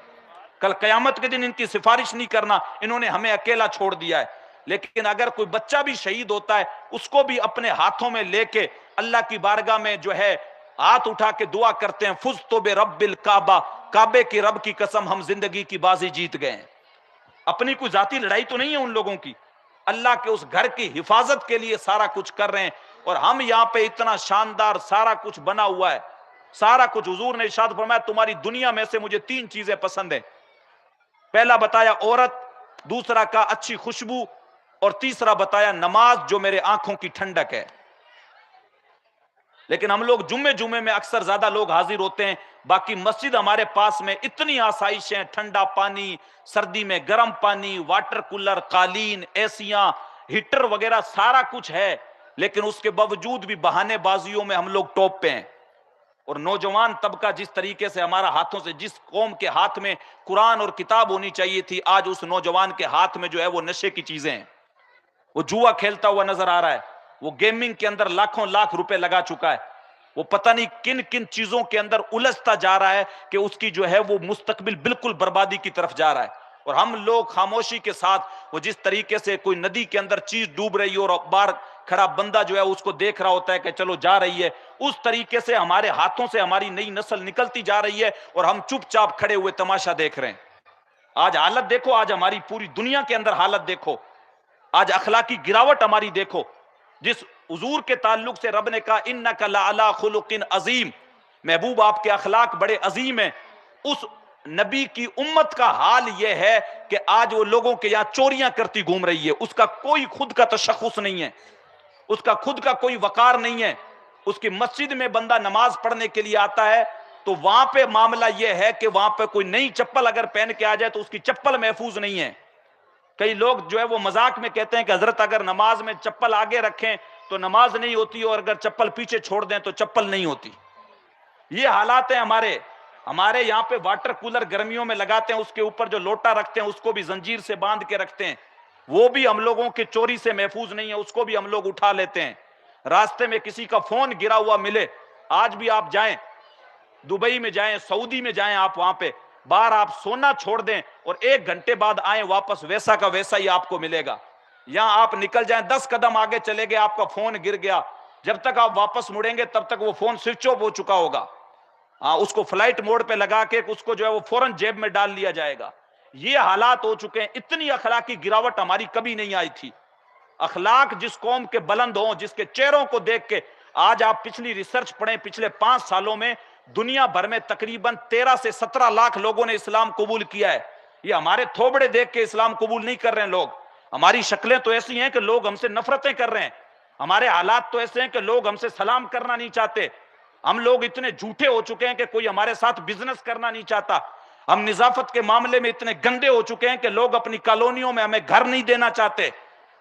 کل قیامت کے دن ان کی سفارش نہیں کرنا, انہوں نے ہمیں اکیلا چھوڑ دیا ہے. لیکن اگر کوئی بچہ بھی شہید ہوتا ہے اس کو بھی اپنے ہاتھوں میں لے کے اللہ کی بارگاہ میں جو ہے ہاتھ اٹھا کے دعا کرتے ہیں, فزتو برب الکعبہ, کعبے کی رب کی قسم ہم زندگی کی بازی جیت گئے ہیں. اپنی کوئی ذاتی لڑائی تو نہیں ہے ان لوگوں کی, اللہ کے اس گھر کی حفاظت کے لیے سارا کچھ کر رہے ہیں. اور ہم یہاں پہ اتنا شاندار سارا کچھ بنا ہوا ہے, سارا کچھ. حضور نے ارشاد فرمایا تمہاری دنیا میں سے مجھے 3 چیزیں پسند ہیں. پہلا بتایا عورت, دوسرا کا اچھی خوشبو, اور تیسرا بتایا نماز جو میرے آنکھوں کی ٹھنڈک ہے. لیکن ہم لوگ جمعے میں اکثر زیادہ لوگ حاضر ہوتے ہیں, باقی مسجد ہمارے پاس میں اتنی آسائشیں, ٹھنڈا پانی, سردی میں گرم پانی, واٹر کولر, قالین, ایسیاں, ہیٹر وغیرہ سارا کچھ ہے, لیکن اس کے باوجود بھی بہانے بازیوں میں ہم لوگ ٹاپ پہ ہیں. اور نوجوان طبقہ جس طریقے سے ہمارا ہاتھوں سے, جس قوم کے ہاتھ میں قرآن اور کتاب ہونی چاہیے تھی, آج اس نوجوان کے ہاتھ میں جو ہے وہ نشے کی چیزیں ہیں. وہ جوا کھیلتا ہوا نظر آ رہا ہے, وہ گیمنگ کے اندر لاکھوں لاکھ روپے لگا چکا ہے, وہ پتہ نہیں کن کن چیزوں کے اندر الجھتا جا رہا ہے کہ اس کی جو ہے وہ مستقبل بالکل بربادی کی طرف جا رہا ہے. اور ہم لوگ خاموشی کے ساتھ, وہ جس طریقے سے کوئی ندی کے اندر چیز ڈوب رہی ہے اور باہر کھڑا بندہ جو ہے اس کو دیکھ رہا ہوتا ہے کہ چلو جا رہی ہے, اس طریقے سے ہمارے ہاتھوں سے ہماری نئی نسل نکلتی جا رہی ہے اور ہم چپ چاپ کھڑے ہوئے تماشا دیکھ رہے ہیں. آج حالت دیکھو, آج ہماری پوری دنیا کے اندر حالت دیکھو, آج اخلاقی گراوٹ ہماری دیکھو. جس حضور کے تعلق سے رب نے کہا انک لعلی خلق عظیم, محبوب آپ کے اخلاق بڑے عظیم ہیں, اس نبی کی امت کا حال یہ ہے کہ آج وہ لوگوں کے یہاں چوریاں کرتی گھوم رہی ہے, اس کا کوئی خود کا تشخص نہیں ہے, اس کا خود کا کوئی وقار نہیں ہے. اس کی مسجد میں بندہ نماز پڑھنے کے لیے آتا ہے تو وہاں پہ معاملہ یہ ہے کہ وہاں پہ کوئی نئی چپل اگر پہن کے آ جائے تو اس کی چپل محفوظ نہیں ہے. کئی لوگ جو ہے وہ مذاق میں کہتے ہیں کہ حضرت اگر نماز میں چپل آگے رکھیں تو نماز نہیں ہوتی, اور اگر چپل پیچھے چھوڑ دیں تو چپل نہیں ہوتی. یہ حالات ہیں ہمارے یہاں پہ. واٹر کولر گرمیوں میں لگاتے ہیں, اس کے اوپر جو لوٹا رکھتے ہیں اس کو بھی زنجیر سے باندھ کے رکھتے ہیں, وہ بھی ہم لوگوں کے چوری سے محفوظ نہیں ہے, اس کو بھی ہم لوگ اٹھا لیتے ہیں. راستے میں کسی کا فون گرا ہوا ملے, آج بھی آپ جائیں دبئی میں جائیں, سعودی میں جائیں, آپ وہاں پہ باہر آپ سونا چھوڑ دیں اور 1 گھنٹے بعد آئیں واپس ویسا کا ویسا ہی آپ کو ملے گا. یہاں آپ نکل جائیں 10 قدم آگے چلے گئے, آپ کا فون گر گیا, جب تک آپ واپس مڑیں گے تب تک وہ فون سوئچ آف ہو چکا ہوگا. ہاں, اس کو فلائٹ موڈ پہ لگا کے اس کو جو ہے وہ فوراً جیب میں ڈال لیا جائے گا. یہ حالات ہو چکے ہیں. اتنی اخلاقی گراوٹ ہماری کبھی نہیں آئی تھی. اخلاق جس قوم کے بلند ہوں, جس کے چہروں کو دیکھ کے, آج آپ پچھلی ریسرچ پڑھیں, پچھلے 5 سالوں میں دنیا بھر میں تقریباً 13 سے 17 لاکھ لوگوں نے اسلام قبول کیا ہے. یہ ہمارے تھوبڑے دیکھ کے اسلام قبول نہیں کر رہے ہیں لوگ, ہماری شکلیں تو ایسی ہیں کہ لوگ ہم سے نفرتیں کر رہے ہیں, ہمارے حالات تو ایسے ہیں کہ لوگ ہم سے سلام کرنا نہیں چاہتے, ہم لوگ اتنے جھوٹے ہو چکے ہیں کہ کوئی ہمارے ساتھ بزنس کرنا نہیں چاہتا, ہم نظافت کے معاملے میں اتنے گندے ہو چکے ہیں کہ لوگ اپنی کالونیوں میں ہمیں گھر نہیں دینا چاہتے,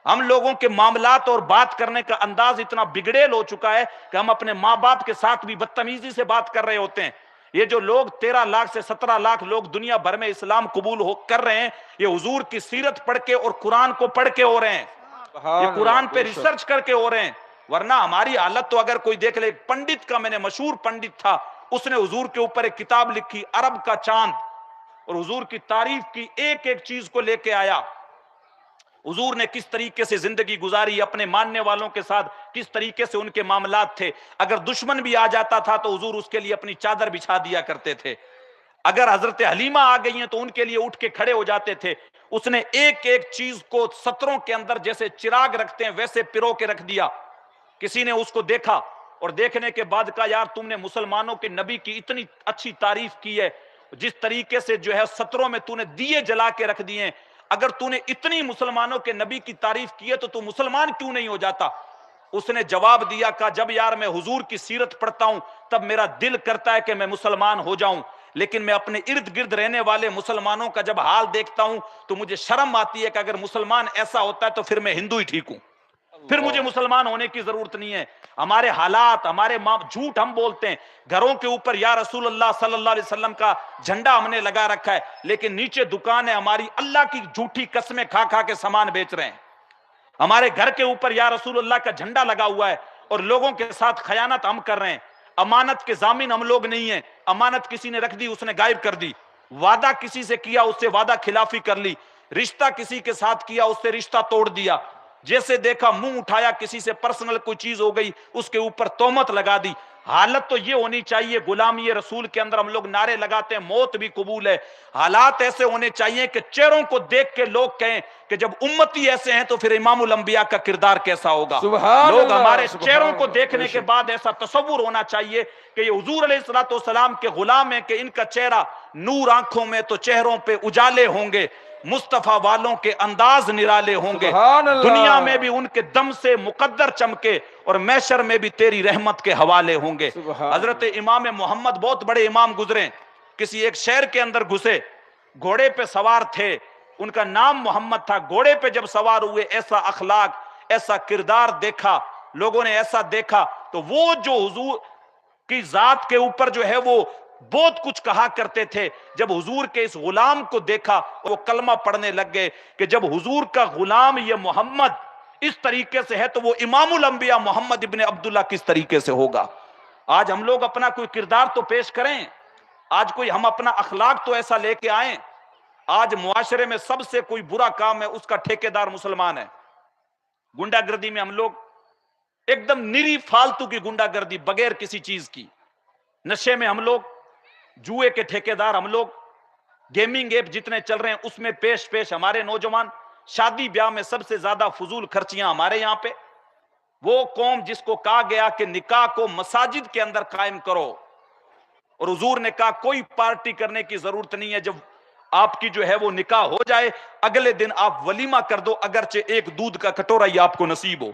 ہم لوگوں کے معاملات اور بات کرنے کا انداز اتنا بگڑیل ہو چکا ہے کہ ہم اپنے ماں باپ کے ساتھ بھی بدتمیزی سے بات کر رہے ہوتے ہیں. یہ جو لوگ 13 لاکھ سے 17 لاکھ لوگ دنیا بھر میں اسلام قبول کر رہے ہیں, یہ حضور کی سیرت پڑھ کے اور قرآن کو پڑھ کے ہو رہے ہیں, یہ قرآن پہ ریسرچ کر کے ہو رہے ہیں. ورنہ ہماری حالت تو اگر کوئی دیکھ لے, پنڈت کا, میں نے مشہور پنڈت تھا, اس نے حضور کے اوپر ایک کتاب لکھی عرب کا چاند, اور حضور کی تعریف کی, ایک ایک چیز کو لے کے آیا. حضور نے کس طریقے سے زندگی گزاری، اپنے ماننے والوں کے ساتھ کس طریقے سے ان کے معاملات تھے. اگر دشمن بھی آ جاتا تھا تو حضور اس کے لیے اپنی چادر بچھا دیا کرتے تھے. اگر حضرت حلیمہ آ گئی ہیں تو ان کے لیے اٹھ کے کھڑے ہو جاتے تھے. اس نے ایک ایک چیز کو سطروں کے اندر جیسے چراغ رکھتے ہیں ویسے پرو کے رکھ دیا. کسی نے اس کو دیکھا اور دیکھنے کے بعد کہا یار تم نے مسلمانوں کے نبی کی اتنی اچھی تعریف کی ہے، جس طریقے سے جو ہے سطروں میں تو نے دیے جلا کے رکھ دیے ہیں، اگر تو نے اتنی مسلمانوں کے نبی کی تعریف کی ہے تو تو مسلمان کیوں نہیں ہو جاتا؟ اس نے جواب دیا، کہا جب یار میں حضور کی سیرت پڑھتا ہوں تب میرا دل کرتا ہے کہ میں مسلمان ہو جاؤں، لیکن میں اپنے ارد گرد رہنے والے مسلمانوں کا جب حال دیکھتا ہوں تو مجھے شرم آتی ہے کہ اگر مسلمان ایسا ہوتا ہے تو پھر میں ہندو ہی ٹھیک ہوں، پھر مجھے مسلمان ہونے کی ضرورت نہیں ہے. ہمارے حالات، ہمارے جھوٹ ہم بولتے ہیں، گھروں کے اوپر یا رسول اللہ صلی اللہ علیہ وسلم کا جھنڈا ہم نے لگا رکھا ہے، لیکن نیچے دکان ہے ہماری، اللہ کی جھوٹی قسمیں کھا کھا کے سامان بیچ رہے ہیں. ہمارے گھر کے اوپر یا رسول اللہ کا جھنڈا لگا ہوا ہے اور لوگوں کے ساتھ خیانت ہم کر رہے ہیں. امانت کے ضامن ہم لوگ نہیں ہیں، امانت کسی نے رکھ دی اس نے غائب کر دی، وعدہ کسی سے کیا اس سے وعدہ خلافی کر لی، رشتہ کسی کے ساتھ کیا اس سے رشتہ توڑ دیا، جیسے دیکھا منہ اٹھایا کسی سے پرسنل کوئی چیز ہو گئی اس کے اوپر تہمت لگا دی. حالت تو یہ ہونی چاہیے، غلامی رسول کے اندر ہم لوگ نعرے لگاتے ہیں موت بھی قبول ہے، حالات ایسے ہونے چاہیے کہ چہروں کو دیکھ کے لوگ کہیں کہ جب امتی ایسے ہیں تو پھر امام الانبیاء کا کردار کیسا ہوگا. سبحان لوگ اللہ، ہمارے سبحان چہروں کو اللہ. دیکھنے کے بعد ایسا تصور ہونا چاہیے کہ یہ حضور علیہ الصلوۃ والسلام کے غلام ہیں، کہ ان کا چہرہ نور آنکھوں میں تو چہروں پہ اجالے ہوں گے، مصطفیٰ والوں کے انداز نرالے ہوں گے، سبحان اللہ. دنیا میں بھی ان کے دم سے مقدر چمکے اور محشر میں بھی تیری رحمت کے حوالے ہوں گے. سبحان حضرت امام محمد بہت بڑے امام گزرے، کسی ایک شہر کے اندر گھسے، گھوڑے پہ سوار تھے، ان کا نام محمد تھا. گھوڑے پہ جب سوار ہوئے ایسا اخلاق، ایسا کردار دیکھا، لوگوں نے ایسا دیکھا تو وہ جو حضور کی ذات کے اوپر جو ہے وہ بہت کچھ کہا کرتے تھے، جب حضور کے اس غلام کو دیکھا وہ کلمہ پڑھنے لگ گئے کہ جب حضور کا غلام یہ محمد اس طریقے سے ہے تو وہ امام الانبیاء محمد ابن عبداللہ کس طریقے سے ہوگا. آج ہم لوگ اپنا کوئی کردار تو پیش کریں، آج کوئی ہم اپنا اخلاق تو ایسا لے کے آئیں. آج معاشرے میں سب سے کوئی برا کام ہے اس کا ٹھیکیدار مسلمان ہے. گنڈا گردی میں ہم لوگ ایک دم نری فالتو کی گنڈا گردی بغیر کسی چیز کی، نشے میں ہم لوگ، جوئے کے ٹھیکیدار ہم لوگ، گیمنگ ایپ جتنے چل رہے ہیں اس میں پیش ہمارے نوجوان، شادی بیاہ میں سب سے زیادہ فضول خرچیاں ہمارے یہاں پہ. وہ قوم جس کو کہا گیا کہ نکاح کو مساجد کے اندر قائم کرو، اور حضور نے کہا کوئی پارٹی کرنے کی ضرورت نہیں ہے، جب آپ کی جو ہے وہ نکاح ہو جائے اگلے دن آپ ولیمہ کر دو اگرچہ ایک دودھ کا کٹورا ہی آپ کو نصیب ہو.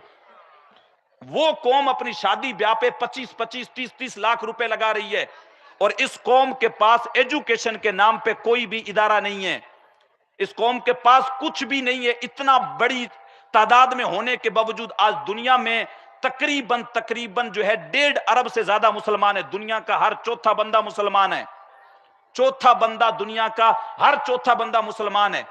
وہ قوم اپنی شادی بیاہ پہ 25 30 لاکھ روپے لگا رہی ہے، اور اس قوم کے پاس ایجوکیشن کے نام پہ کوئی بھی ادارہ نہیں ہے، اس قوم کے پاس کچھ بھی نہیں ہے. اتنا بڑی تعداد میں ہونے کے باوجود آج دنیا میں تقریباً جو ہے 1.5 ارب سے زیادہ مسلمان ہے. دنیا کا ہر چوتھا بندہ مسلمان ہے، چوتھا بندہ، دنیا کا ہر چوتھا بندہ مسلمان ہے.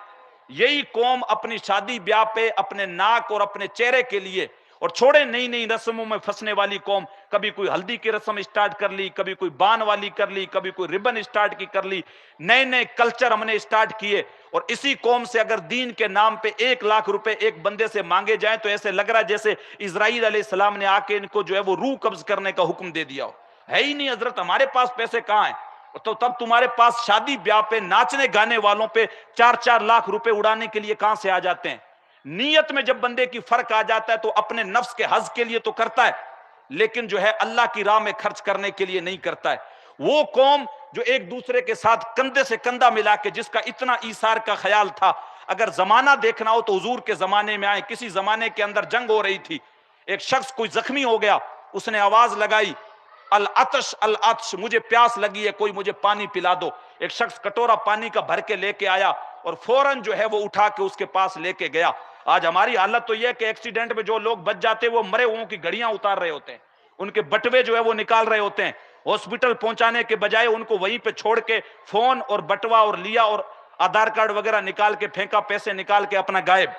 یہی قوم اپنی شادی بیاہ پہ اپنے ناک اور اپنے چہرے کے لیے، اور چھوڑے نئی نئی رسموں میں پھنسنے والی قوم، کبھی کوئی ہلدی کی رسم اسٹارٹ کر لی، کبھی کوئی بان والی کر لی، کبھی کوئی ربن اسٹارٹ کی کر لی، نئے نئے کلچر ہم نے اسٹارٹ کیے. اور اسی قوم سے اگر دین کے نام پہ 1 لاکھ روپے ایک بندے سے مانگے جائیں تو ایسے لگ رہا ہے جیسے اسرائیل علیہ السلام نے آ کے ان کو جو ہے وہ روح قبض کرنے کا حکم دے دیا ہو. ہے ہی نہیں حضرت، ہمارے پاس پیسے کہاں ہیں؟ تو تب تمہارے پاس شادی بیاہ پہ ناچنے گانے والوں پہ 4 لاکھ روپے اڑانے کے لیے کہاں سے آ جاتے ہیں؟ نیت میں جب بندے کی فرق آ جاتا ہے تو اپنے نفس کے حظ کے لیے تو کرتا ہے، لیکن جو ہے اللہ کی راہ میں خرچ کرنے کے لیے نہیں کرتا ہے. وہ قوم جو ایک دوسرے کے ساتھ کندھے سے کندھا ملا کے جس کا اتنا ایثار کا خیال تھا، اگر زمانہ دیکھنا ہو تو حضور کے زمانے میں آئے. کسی زمانے کے اندر جنگ ہو رہی تھی، ایک شخص کوئی زخمی ہو گیا، اس نے آواز لگائی العطش العطش، مجھے پیاس لگی ہے، کوئی مجھے پانی پلا دو. ایک شخص کٹورا پانی کا بھر کے لے کے آیا اور فوراً جو ہے وہ اٹھا کے اس کے پاس لے کے گیا. آج ہماری حالت تو یہ ہے کہ ایکسیڈنٹ میں جو لوگ بچ جاتے ہیں وہ مرے ہوئوں کی گھڑیاں اتار رہے ہوتے ہیں، ان کے بٹوے جو ہے وہ نکال رہے ہوتے ہیں. ہاسپٹل پہنچانے کے بجائے ان کو وہیں پہ چھوڑ کے فون اور بٹوا اور لیا اور آدھار کارڈ وغیرہ نکال کے پھینکا، پیسے نکال کے اپنا غائب.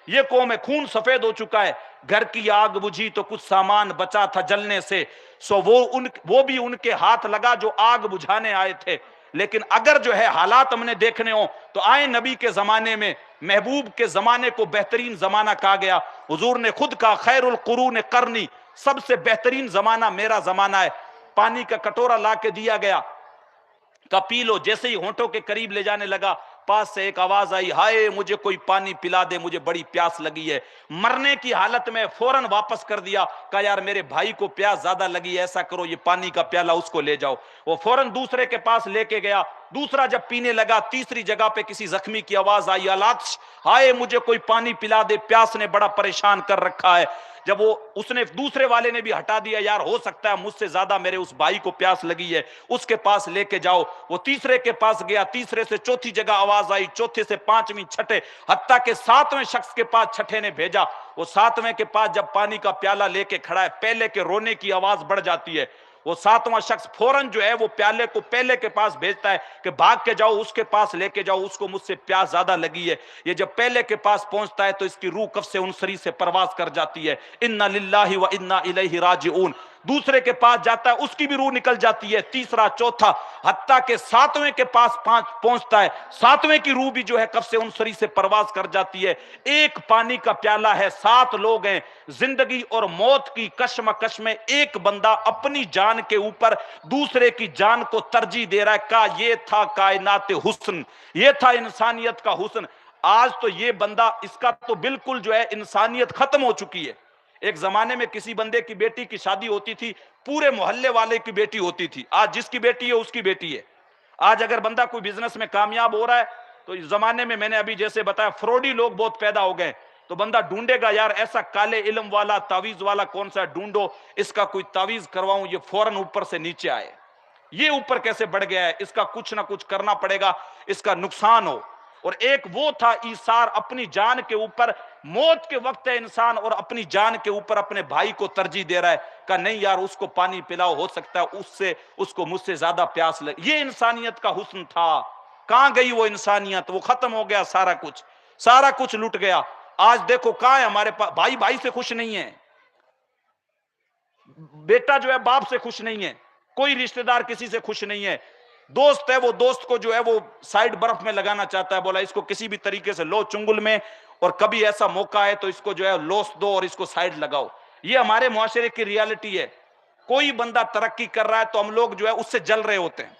یہ قوم ہے، خون سفید ہو چکا ہے. گھر کی آگ بجھی تو کچھ سامان بچا تھا جلنے سے، سو وہ بھی ان کے ہاتھ لگا جو آگ بجھانے آئے تھے. لیکن اگر جو ہے حالات ہم نے دیکھنے ہوں تو آئے نبی کے زمانے میں محبوب کے زمانے کو بہترین زمانہ کہا گیا. حضور نے خود کہا خیر القرون قرنی، سب سے بہترین زمانہ میرا زمانہ ہے. پانی کا کٹورا لا کے دیا گیا، کا پی لو. جیسے ہی ہونٹوں کے قریب لے جانے لگا، پاس سے ایک آواز آئی، ہائے مجھے کوئی پانی پلا دے، مجھے بڑی پیاس لگی ہے. مرنے کی حالت میں فوراً واپس کر دیا، کہا یار میرے بھائی کو پیاس زیادہ لگی ہے، ایسا کرو یہ پانی کا پیالہ اس کو لے جاؤ. وہ فوراً دوسرے کے پاس لے کے گیا. دوسرا جب پینے لگا، تیسری جگہ پہ کسی زخمی کی آواز آئی، العطش، ہائے مجھے کوئی پانی پلا دے، پیاس نے بڑا پریشان کر رکھا ہے. جب وہ اس نے دوسرے والے نے بھی ہٹا دیا، یار ہو سکتا ہے مجھ سے زیادہ میرے اس بھائی کو پیاس لگی ہے، اس کے پاس لے کے جاؤ. وہ تیسرے کے پاس گیا، تیسرے سے چوتھی جگہ آواز آئی، چوتھے سے پانچویں، چھٹے، حتیٰ کہ ساتویں شخص کے پاس چھٹے نے بھیجا. وہ ساتویں کے پاس جب پانی کا پیالہ لے کے کھڑا ہے، پہلے کے رونے کی آواز بڑھ جاتی ہے. وہ ساتواں شخص فوراً جو ہے وہ پیالے کو پہلے کے پاس بھیجتا ہے کہ بھاگ کے جاؤ اس کے پاس لے کے جاؤ، اس کو مجھ سے پیاس زیادہ لگی ہے. یہ جب پہلے کے پاس پہنچتا ہے تو اس کی روح کف سے انصری سے پرواز کر جاتی ہے، انا للہ و انا الیہ راجعون. دوسرے کے پاس جاتا ہے، اس کی بھی روح نکل جاتی ہے، تیسرا، چوتھا، حتیٰ کہ ساتویں کے پاس پہنچتا ہے، ساتویں کی روح بھی جو ہے کف سے انصری سے پرواز کر جاتی ہے. ایک پانی کا پیالہ ہے، 7 لوگ ہیں، زندگی اور موت کی کشمکش میں ایک بندہ اپنی جان کے اوپر دوسرے کی جان کو ترجیح دے رہا ہے. کہا یہ تھا کائنات حسن، یہ تھا انسانیت کا حسن. آج تو یہ بندہ، اس کا تو بالکل جو ہے انسانیت ختم ہو چکی ہے. ایک زمانے میں کسی بندے کی بیٹی کی شادی ہوتی تھی، پورے محلے والے کی بیٹی ہوتی تھی. آج جس کی بیٹی ہے اس کی بیٹی ہے. آج اگر بندہ کوئی بزنس میں کامیاب ہو رہا ہے تو اس زمانے میں نے ابھی جیسے بتایا فراڈی لوگ بہت پیدا ہو گئے، تو بندہ ڈھونڈے گا یار ایسا کالے علم والا تعویذ والا کون سا ڈھونڈو، اس کا کوئی تعویذ کرواؤں، یہ فوراً اوپر سے نیچے آئے، یہ اوپر کیسے بڑھ گیا ہے، اس کا کچھ نہ کچھ کرنا پڑے گا، اس کا نقصان ہو. اور ایک وہ تھا ایثار اپنی جان کے اوپر، موت کے وقت ہے انسان اور اپنی جان کے اوپر اپنے بھائی کو ترجیح دے رہا ہے. کہا نہیں یار اس کو پانی پلاؤ، ہو سکتا ہے اس کو مجھ سے زیادہ پیاس لگے. یہ انسانیت کا حسن تھا. کہاں گئی وہ انسانیت؟ وہ ختم ہو گیا، سارا کچھ لٹ گیا. آج دیکھو کہاں ہے ہمارے پاس، بھائی سے خوش نہیں ہے، بیٹا جو ہے باپ سے خوش نہیں ہے، کوئی رشتہ دار کسی سے خوش نہیں ہے. دوست ہے، وہ دوست کو جو ہے وہ سائڈ برف میں لگانا چاہتا ہے، بولا اس کو کسی بھی طریقے سے لو چنگل میں، اور کبھی ایسا موقع ہے تو اس کو جو ہے لوس دو اور اس کو سائڈ لگاؤ. یہ ہمارے معاشرے کی ریالٹی ہے. کوئی بندہ ترقی کر رہا ہے تو ہم لوگ جو ہے اس سے جل رہے ہوتے ہیں،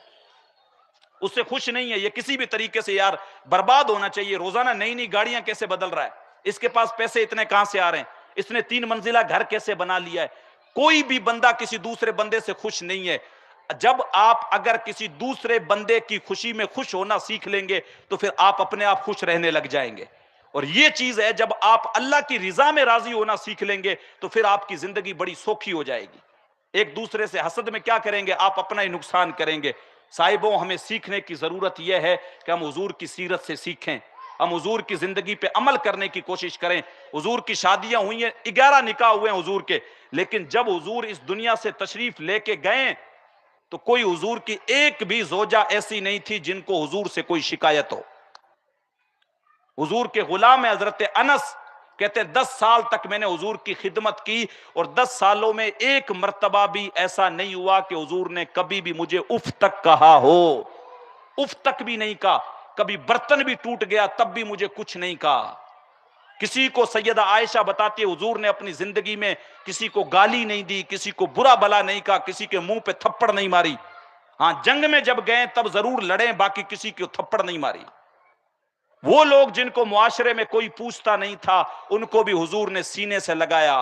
اس سے خوش نہیں ہے. یہ کسی بھی طریقے سے یار برباد ہونا چاہیے. روزانہ نئی گاڑیاں کیسے بدل رہا ہے، اس کے پاس پیسے اتنے کہاں سے آ رہے ہیں، اس نے 3 منزلہ گھر کیسے بنا لیا ہے. کوئی بھی بندہ کسی دوسرے بندے سے خوش نہیں ہے. جب آپ اگر کسی دوسرے بندے کی خوشی میں خوش ہونا سیکھ لیں گے تو پھر آپ اپنے آپ خوش رہنے لگ جائیں گے. اور یہ چیز ہے، جب آپ اللہ کی رضا میں راضی ہونا سیکھ لیں گے تو پھر آپ کی زندگی بڑی سوکھی ہو جائے گی. ایک دوسرے سے حسد میں کیا کریں گے، آپ اپنا ہی نقصان کریں گے. صاحبوں، ہمیں سیکھنے کی ضرورت یہ ہے کہ ہم حضور کی سیرت سے سیکھیں، ہم حضور کی زندگی پہ عمل کرنے کی کوشش کریں. حضور کی شادیاں ہوئی ہیں، 11 نکاح ہوئے ہیں حضور کے، لیکن جب حضور اس دنیا سے تشریف لے کے گئے تو کوئی حضور کی ایک بھی زوجہ ایسی نہیں تھی جن کو حضور سے کوئی شکایت ہو. حضور کے غلام حضرت انس کہتے 10 سال تک میں نے حضور کی خدمت کی اور 10 سالوں میں ایک مرتبہ بھی ایسا نہیں ہوا کہ حضور نے کبھی بھی مجھے اف تک کہا ہو، اف تک بھی نہیں کہا. کبھی برتن بھی ٹوٹ گیا تب بھی مجھے کچھ نہیں کہا. کسی کو سیدہ عائشہ بتاتی ہے حضور نے اپنی زندگی میں کسی کو گالی نہیں دی، کسی کو برا بلا نہیں کہا، کسی کے منہ پہ تھپڑ نہیں ماری. ہاں جنگ میں جب گئے تب ضرور لڑیں، باقی کسی کو تھپڑ نہیں ماری. وہ لوگ جن کو معاشرے میں کوئی پوچھتا نہیں تھا ان کو بھی حضور نے سینے سے لگایا.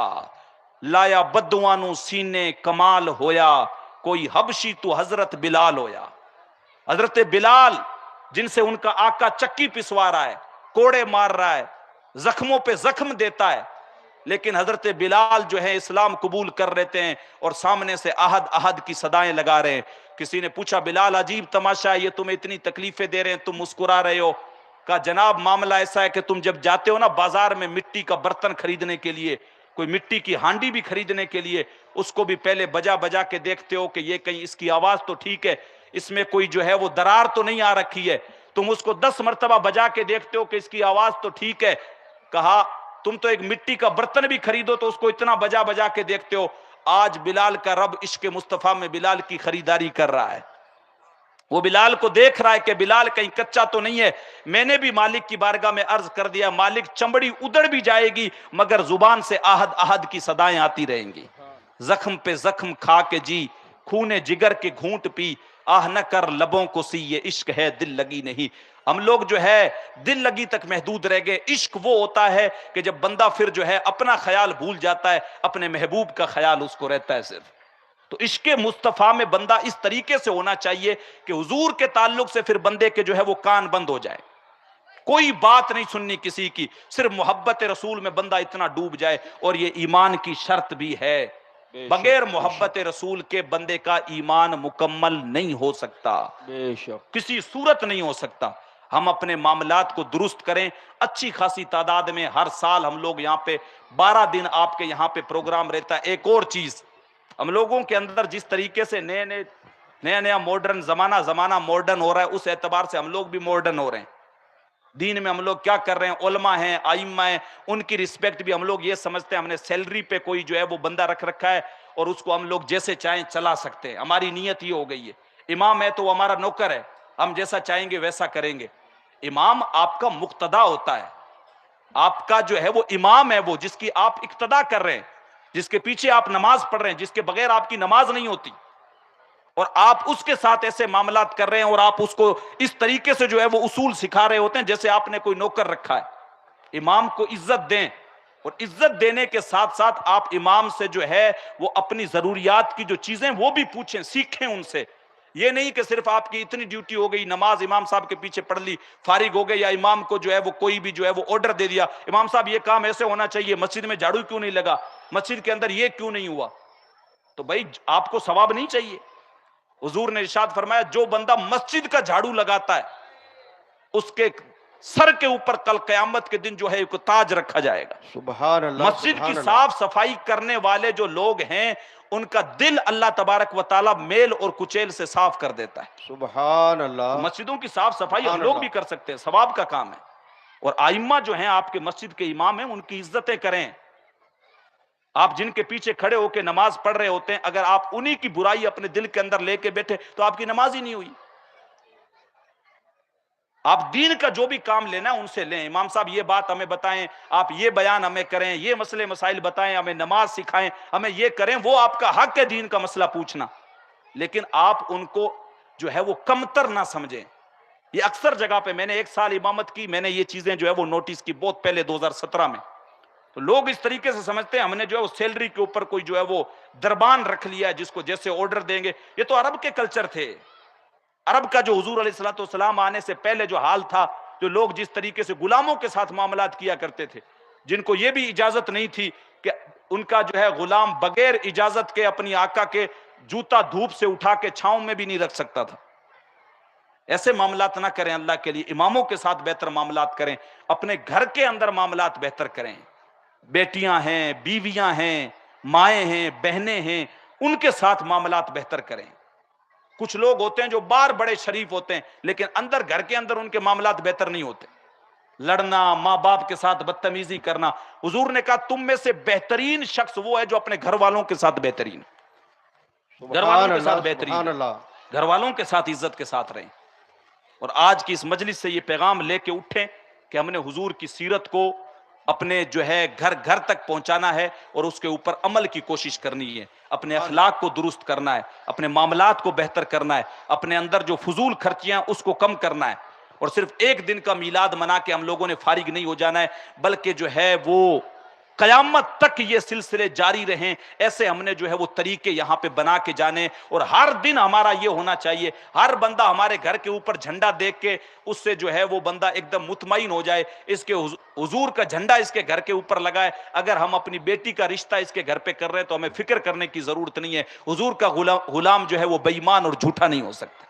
لایا بدوانو سینے کمال ہویا، کوئی حبشی تو حضرت بلال ہویا. حضرت بلال جن سے ان کا آقا چکی پسوا رہا ہے، کوڑے مار رہا ہے، زخموں پہ زخم دیتا ہے، لیکن حضرت بلال جو ہے اسلام قبول کر لیتے ہیں اور سامنے سے احد احد کی صدائیں لگا رہے ہیں. کسی نے پوچھا بلال عجیب تماشا ہے، یہ تمہیں اتنی تکلیفیں دے رہے ہیں، تم مسکرا رہے ہو. کہا جناب معاملہ ایسا ہے کہ تم جب جاتے ہو نا بازار میں مٹی کا برتن خریدنے کے لیے، کوئی مٹی کی ہانڈی بھی خریدنے کے لیے، اس کو بھی پہلے بجا کے دیکھتے ہو کہ یہ کہیں اس کی آواز تو ٹھیک ہے، اس میں کوئی جو ہے وہ درار تو نہیں آ رکھی ہے. تم اس کو 10 مرتبہ بجا کے دیکھتے ہو کہ اس کی آواز تو ٹھیک ہے. کہا تم تو ایک مٹی کا برتن بھی خریدو تو اس کو اتنا بجا کے دیکھتے ہو. آج بلال کا رب عشق مصطفیٰ میں بلال کی خریداری کر رہا ہے. وہ بلال کو دیکھ رہا ہے کہ بلال کہیں کچا تو نہیں ہے. میں نے بھی مالک کی بارگاہ میں عرض کر دیا مالک چمڑی ادڑ بھی جائے گی مگر زبان سے احد احد کی صدائیں آتی رہیں گی. زخم پہ زخم کھا کے جی خون جگر کے گھونٹ پی آہ نہ کر لبوں کو سی یہ عشق ہے دل لگی نہیں. ہم لوگ جو ہے دل لگی تک محدود رہ گئے. عشق وہ ہوتا ہے کہ جب بندہ پھر جو ہے اپنا خیال بھول جاتا ہے, اپنے محبوب کا خیال اس کو رہتا ہے صرف. تو عشق مصطفیٰ میں بندہ اس طریقے سے ہونا چاہیے کہ حضور کے تعلق سے پھر بندے کے جو ہے وہ کان بند ہو جائے, کوئی بات نہیں سننی کسی کی, صرف محبت رسول میں بندہ اتنا ڈوب جائے. اور یہ ایمان کی شرط بھی ہے, بغیر محبت رسول کے بندے کا ایمان مکمل نہیں ہو سکتا, بے شک کسی صورت نہیں ہو سکتا. ہم اپنے معاملات کو درست کریں. اچھی خاصی تعداد میں ہر سال ہم لوگ یہاں پہ 12 دن آپ کے یہاں پہ پروگرام رہتا ہے. ایک اور چیز, ہم لوگوں کے اندر جس طریقے سے نیا ماڈرن زمانہ ماڈرن ہو رہا ہے, اس اعتبار سے ہم لوگ بھی ماڈرن ہو رہے ہیں. دین میں ہم لوگ کیا کر رہے ہیں, علماء ہیں, ائمہ ہیں, ان کی رسپیکٹ بھی ہم لوگ یہ سمجھتے ہیں ہم نے سیلری پہ کوئی جو ہے وہ بندہ رکھ رکھا ہے اور اس کو ہم لوگ جیسے چاہیں چلا سکتے ہیں. ہماری نیت یہ ہو گئی ہے, امام ہے تو وہ ہمارا نوکر ہے, ہم جیسا چاہیں گے ویسا کریں گے. امام آپ کا مقتدا ہوتا ہے, آپ کا جو ہے وہ امام ہے, وہ جس کی آپ اقتدا کر رہے ہیں, جس کے پیچھے آپ نماز پڑھ رہے ہیں, جس کے بغیر آپ کی نماز نہیں ہوتی, اور آپ اس کے ساتھ ایسے معاملات کر رہے ہیں اور آپ اس کو اس طریقے سے جو ہے وہ اصول سکھا رہے ہوتے ہیں جیسے آپ نے کوئی نوکر رکھا ہے. امام کو عزت دیں, اور عزت دینے کے ساتھ ساتھ آپ امام سے جو ہے وہ اپنی ضروریات کی جو چیزیں وہ بھی پوچھیں, سیکھیں ان سے. یہ نہیں کہ صرف آپ کی اتنی ڈیوٹی ہو گئی, نماز امام صاحب کے پیچھے پڑھ لی, فارغ ہو گئے, یا امام کو جو ہے وہ کوئی بھی جو ہے وہ آرڈر دے دیا, امام صاحب یہ کام ایسے ہونا چاہیے, مسجد میں جھاڑو کیوں نہیں لگا, مسجد کے اندر یہ کیوں نہیں ہوا. تو بھائی آپ کو ثواب نہیں چاہیے. حضور نے ارشاد فرمایا جو بندہ مسجد کا جھاڑو لگاتا ہے اس کے سر کے اوپر کل قیامت کے دن جو ہے ایک تاج رکھا جائے گا. سبحان اللہ مسجد کی سبحان اللہ صاف صفائی کرنے والے جو لوگ ہیں ان کا دل اللہ تبارک و تعالی میل اور کچیل سے صاف کر دیتا ہے. سبحان اللہ تو مسجدوں کی صاف صفائی ہم سبحان لوگ اللہ. بھی کر سکتے ہیں, ثواب کا کام ہے. اور ائمہ جو ہیں آپ کے مسجد کے امام ہیں ان کی عزتیں کریں. آپ جن کے پیچھے کھڑے ہو کے نماز پڑھ رہے ہوتے ہیں, اگر آپ انہی کی برائی اپنے دل کے اندر لے کے بیٹھے تو آپ کی نماز ہی نہیں ہوئی. آپ دین کا جو بھی کام لینا ہے ان سے لیں. امام صاحب یہ بات ہمیں بتائیں, آپ یہ بیان ہمیں کریں, یہ مسئلے مسائل بتائیں, ہمیں نماز سکھائیں, ہمیں یہ کریں, وہ آپ کا حق ہے دین کا مسئلہ پوچھنا. لیکن آپ ان کو جو ہے وہ کمتر نہ سمجھیں. یہ اکثر جگہ پہ میں نے 1 سال امامت کی, میں نے یہ چیزیں جو ہے وہ نوٹس کی بہت پہلے 2017 میں. تو لوگ اس طریقے سے سمجھتے ہیں ہم نے جو ہے وہ سیلری کے اوپر کوئی جو ہے وہ دربان رکھ لیا ہے جس کو جیسے آرڈر دیں گے. یہ تو عرب کے کلچر تھے. عرب کا جو حضور علیہ السلام آنے سے پہلے جو حال تھا, جو لوگ جس طریقے سے غلاموں کے ساتھ معاملات کیا کرتے تھے, جن کو یہ بھی اجازت نہیں تھی کہ ان کا جو ہے غلام بغیر اجازت کے اپنی آقا کے جوتا دھوپ سے اٹھا کے چھاؤں میں بھی نہیں رکھ سکتا تھا. ایسے معاملات نہ کریں اللہ کے لیے. اماموں کے ساتھ بہتر معاملات کریں, اپنے گھر کے اندر معاملات بہتر کریں. بیٹیاں ہیں, بیویاں ہیں, مائیں ہیں, بہنیں ہیں, ان کے ساتھ معاملات بہتر کریں. کچھ لوگ ہوتے ہیں جو باہر بڑے شریف ہوتے ہیں لیکن اندر گھر کے اندر ان کے معاملات بہتر نہیں ہوتے. لڑنا, ماں باپ کے ساتھ بدتمیزی کرنا. حضور نے کہا تم میں سے بہترین شخص وہ ہے جو اپنے گھر والوں کے ساتھ بہترین, گھر والوں کے ساتھ بہترین, سبحان اللہ. گھر والوں کے ساتھ عزت کے ساتھ رہیں. اور آج کی اس مجلس سے یہ پیغام لے کے اٹھیں کہ ہم نے حضور کی سیرت کو اپنے جو ہے گھر گھر تک پہنچانا ہے اور اس کے اوپر عمل کی کوشش کرنی ہے. اپنے اخلاق کو درست کرنا ہے, اپنے معاملات کو بہتر کرنا ہے, اپنے اندر جو فضول خرچیاں اس کو کم کرنا ہے. اور صرف ایک دن کا میلاد منا کے ہم لوگوں نے فارغ نہیں ہو جانا ہے, بلکہ جو ہے وہ قیامت تک یہ سلسلے جاری رہیں. ایسے ہم نے جو ہے وہ طریقے یہاں پہ بنا کے جانے, اور ہر دن ہمارا یہ ہونا چاہیے ہر بندہ ہمارے گھر کے اوپر جھنڈا دیکھ کے اس سے جو ہے وہ بندہ ایک دم مطمئن ہو جائے, اس کے حضور کا جھنڈا اس کے گھر کے اوپر لگائے. اگر ہم اپنی بیٹی کا رشتہ اس کے گھر پہ کر رہے ہیں تو ہمیں فکر کرنے کی ضرورت نہیں ہے. حضور کا غلام جو ہے وہ بے ایمان اور جھوٹا نہیں ہو سکتا,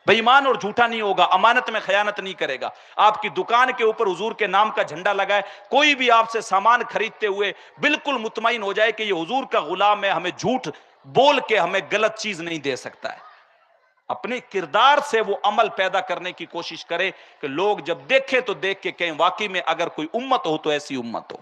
بے ایمان اور جھوٹا نہیں ہوگا, امانت میں خیانت نہیں کرے گا. آپ کی دکان کے اوپر حضور کے نام کا جھنڈا لگائے, کوئی بھی آپ سے سامان خریدتے ہوئے بالکل مطمئن ہو جائے کہ یہ حضور کا غلام ہے, ہمیں جھوٹ بول کے ہمیں غلط چیز نہیں دے سکتا ہے. اپنے کردار سے وہ عمل پیدا کرنے کی کوشش کرے کہ لوگ جب دیکھیں تو دیکھ کے کہیں واقعی میں اگر کوئی امت ہو تو ایسی امت ہو.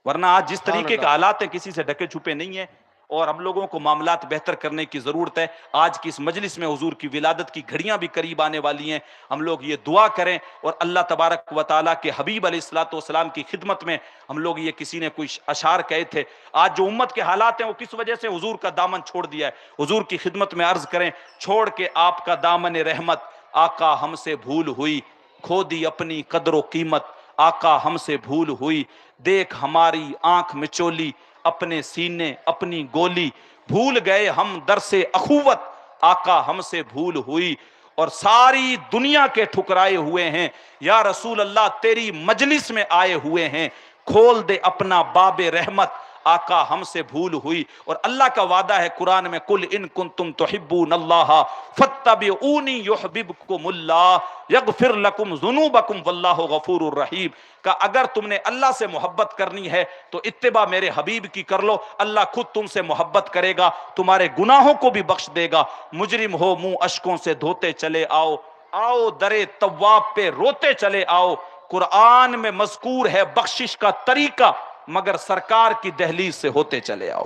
ورنہ آج جس طریقے کا حالات ہیں کسی سے ڈھکے چھپے نہیں ہیں, اور ہم لوگوں کو معاملات بہتر کرنے کی ضرورت ہے۔ آج کی اس مجلس میں حضور کی ولادت کی گھڑیاں بھی قریب آنے والی ہیں، ہم لوگ یہ دعا کریں اور اللہ تبارک و تعالیٰ کے حبیب علیہ الصلوۃ والسلام کی خدمت میں ہم لوگ یہ کسی نے کوئی اشعار کہے تھے، آج جو امت کے حالات ہیں وہ کس وجہ سے حضور کا دامن چھوڑ دیا ہے، حضور کی خدمت میں عرض کریں، چھوڑ کے آپ کا دامن رحمت، آقا ہم سے بھول ہوئی، کھو دی اپنی قدر و قیمت، آقا ہم سے بھول ہوئی، دیکھ ہماری آنکھ مچولی، اپنے سینے اپنی گولی، بھول گئے ہم درس اخوت، آقا ہم سے بھول ہوئی، اور ساری دنیا کے ٹھکرائے ہوئے ہیں، یا رسول اللہ تیری مجلس میں آئے ہوئے ہیں، کھول دے اپنا باب رحمت، آقا ہم سے بھول ہوئی۔ اور اللہ کا وعدہ ہے قرآن میں، قل ان کنتم تحبون اللہ فاتبعونی یحببکم اللہ یغفر لکم ذنوبکم واللہ غفور الرحیم، کہ اگر تم نے اللہ سے محبت کرنی ہے تو اتباع میرے حبیب کی کر لو، اللہ خود تم سے محبت کرے گا، تمہارے گناہوں کو بھی بخش دے گا۔ مجرم ہو منہ اشکوں سے دھوتے چلے آؤ، آؤ درے تواب پہ روتے چلے آؤ، قرآن میں مذکور ہے بخشش کا طریقہ، مگر سرکار کی دہلیز سے ہوتے چلے آؤ۔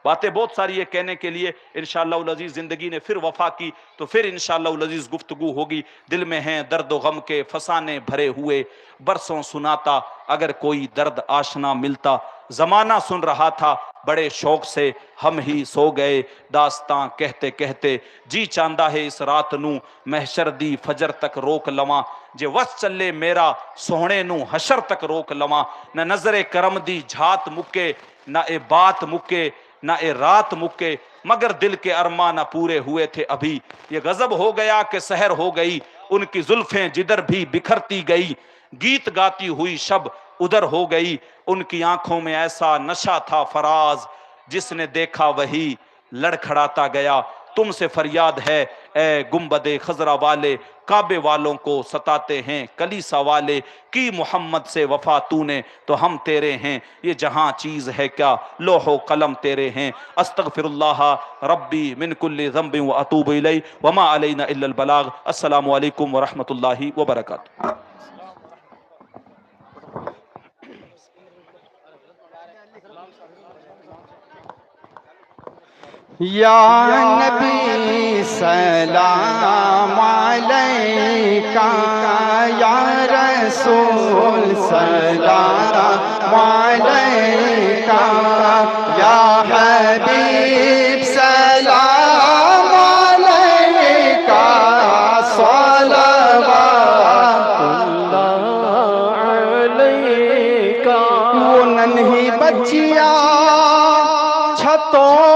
باتیں بہت ساری ہے کہنے کے لیے، انشاءاللہ العزیز زندگی نے پھر وفا کی تو پھر انشاءاللہ العزیز گفتگو ہوگی۔ دل میں ہیں درد و غم کے فسانے بھرے ہوئے، برسوں سناتا اگر کوئی درد آشنا ملتا، زمانہ سن رہا تھا بڑے شوق سے، ہم ہی سو گئے داستاں کہتے کہتے، جی چاندہ ہے اس رات نو محشر دی فجر تک روک لواں، جے وس چلے میرا سوہنے نو حشر تک روک لواں، نہ نظر کرم دی جھات مکے، نہ اے بات مکے، نہ اے رات مکے، مگر دل کے ارماں نہ پورے ہوئے تھے ابھی، یہ غضب ہو گیا کہ سحر ہو گئی، ان کی زلفیں جدھر بھی بکھرتی گئی، گیت گاتی ہوئی شب ادھر ہو گئی، ان کی آنکھوں میں ایسا نشہ تھا فراز، جس نے دیکھا وہی لڑکھڑاتا گیا۔ تم سے فریاد ہے اے گنبد خضرا والے، کعبے والوں کو ستاتے ہیں کلیسا والے، کی محمد سے وفا تو نے تو ہم تیرے ہیں، یہ جہاں چیز ہے کیا لوح و قلم تیرے ہیں۔ استغفر اللہ ربی من کل ذنب و اتوب الیہ وما علینا الا البلاغ۔ السلام علیکم ورحمۃ اللہ وبرکاتہ۔ یا نبی سلام علیکہ، یا رسول سلام علیکہ، یا حبیب سلام علیکہ، صلوات اللہ علیکہ۔ وہ ننھی بچیاں چھتوں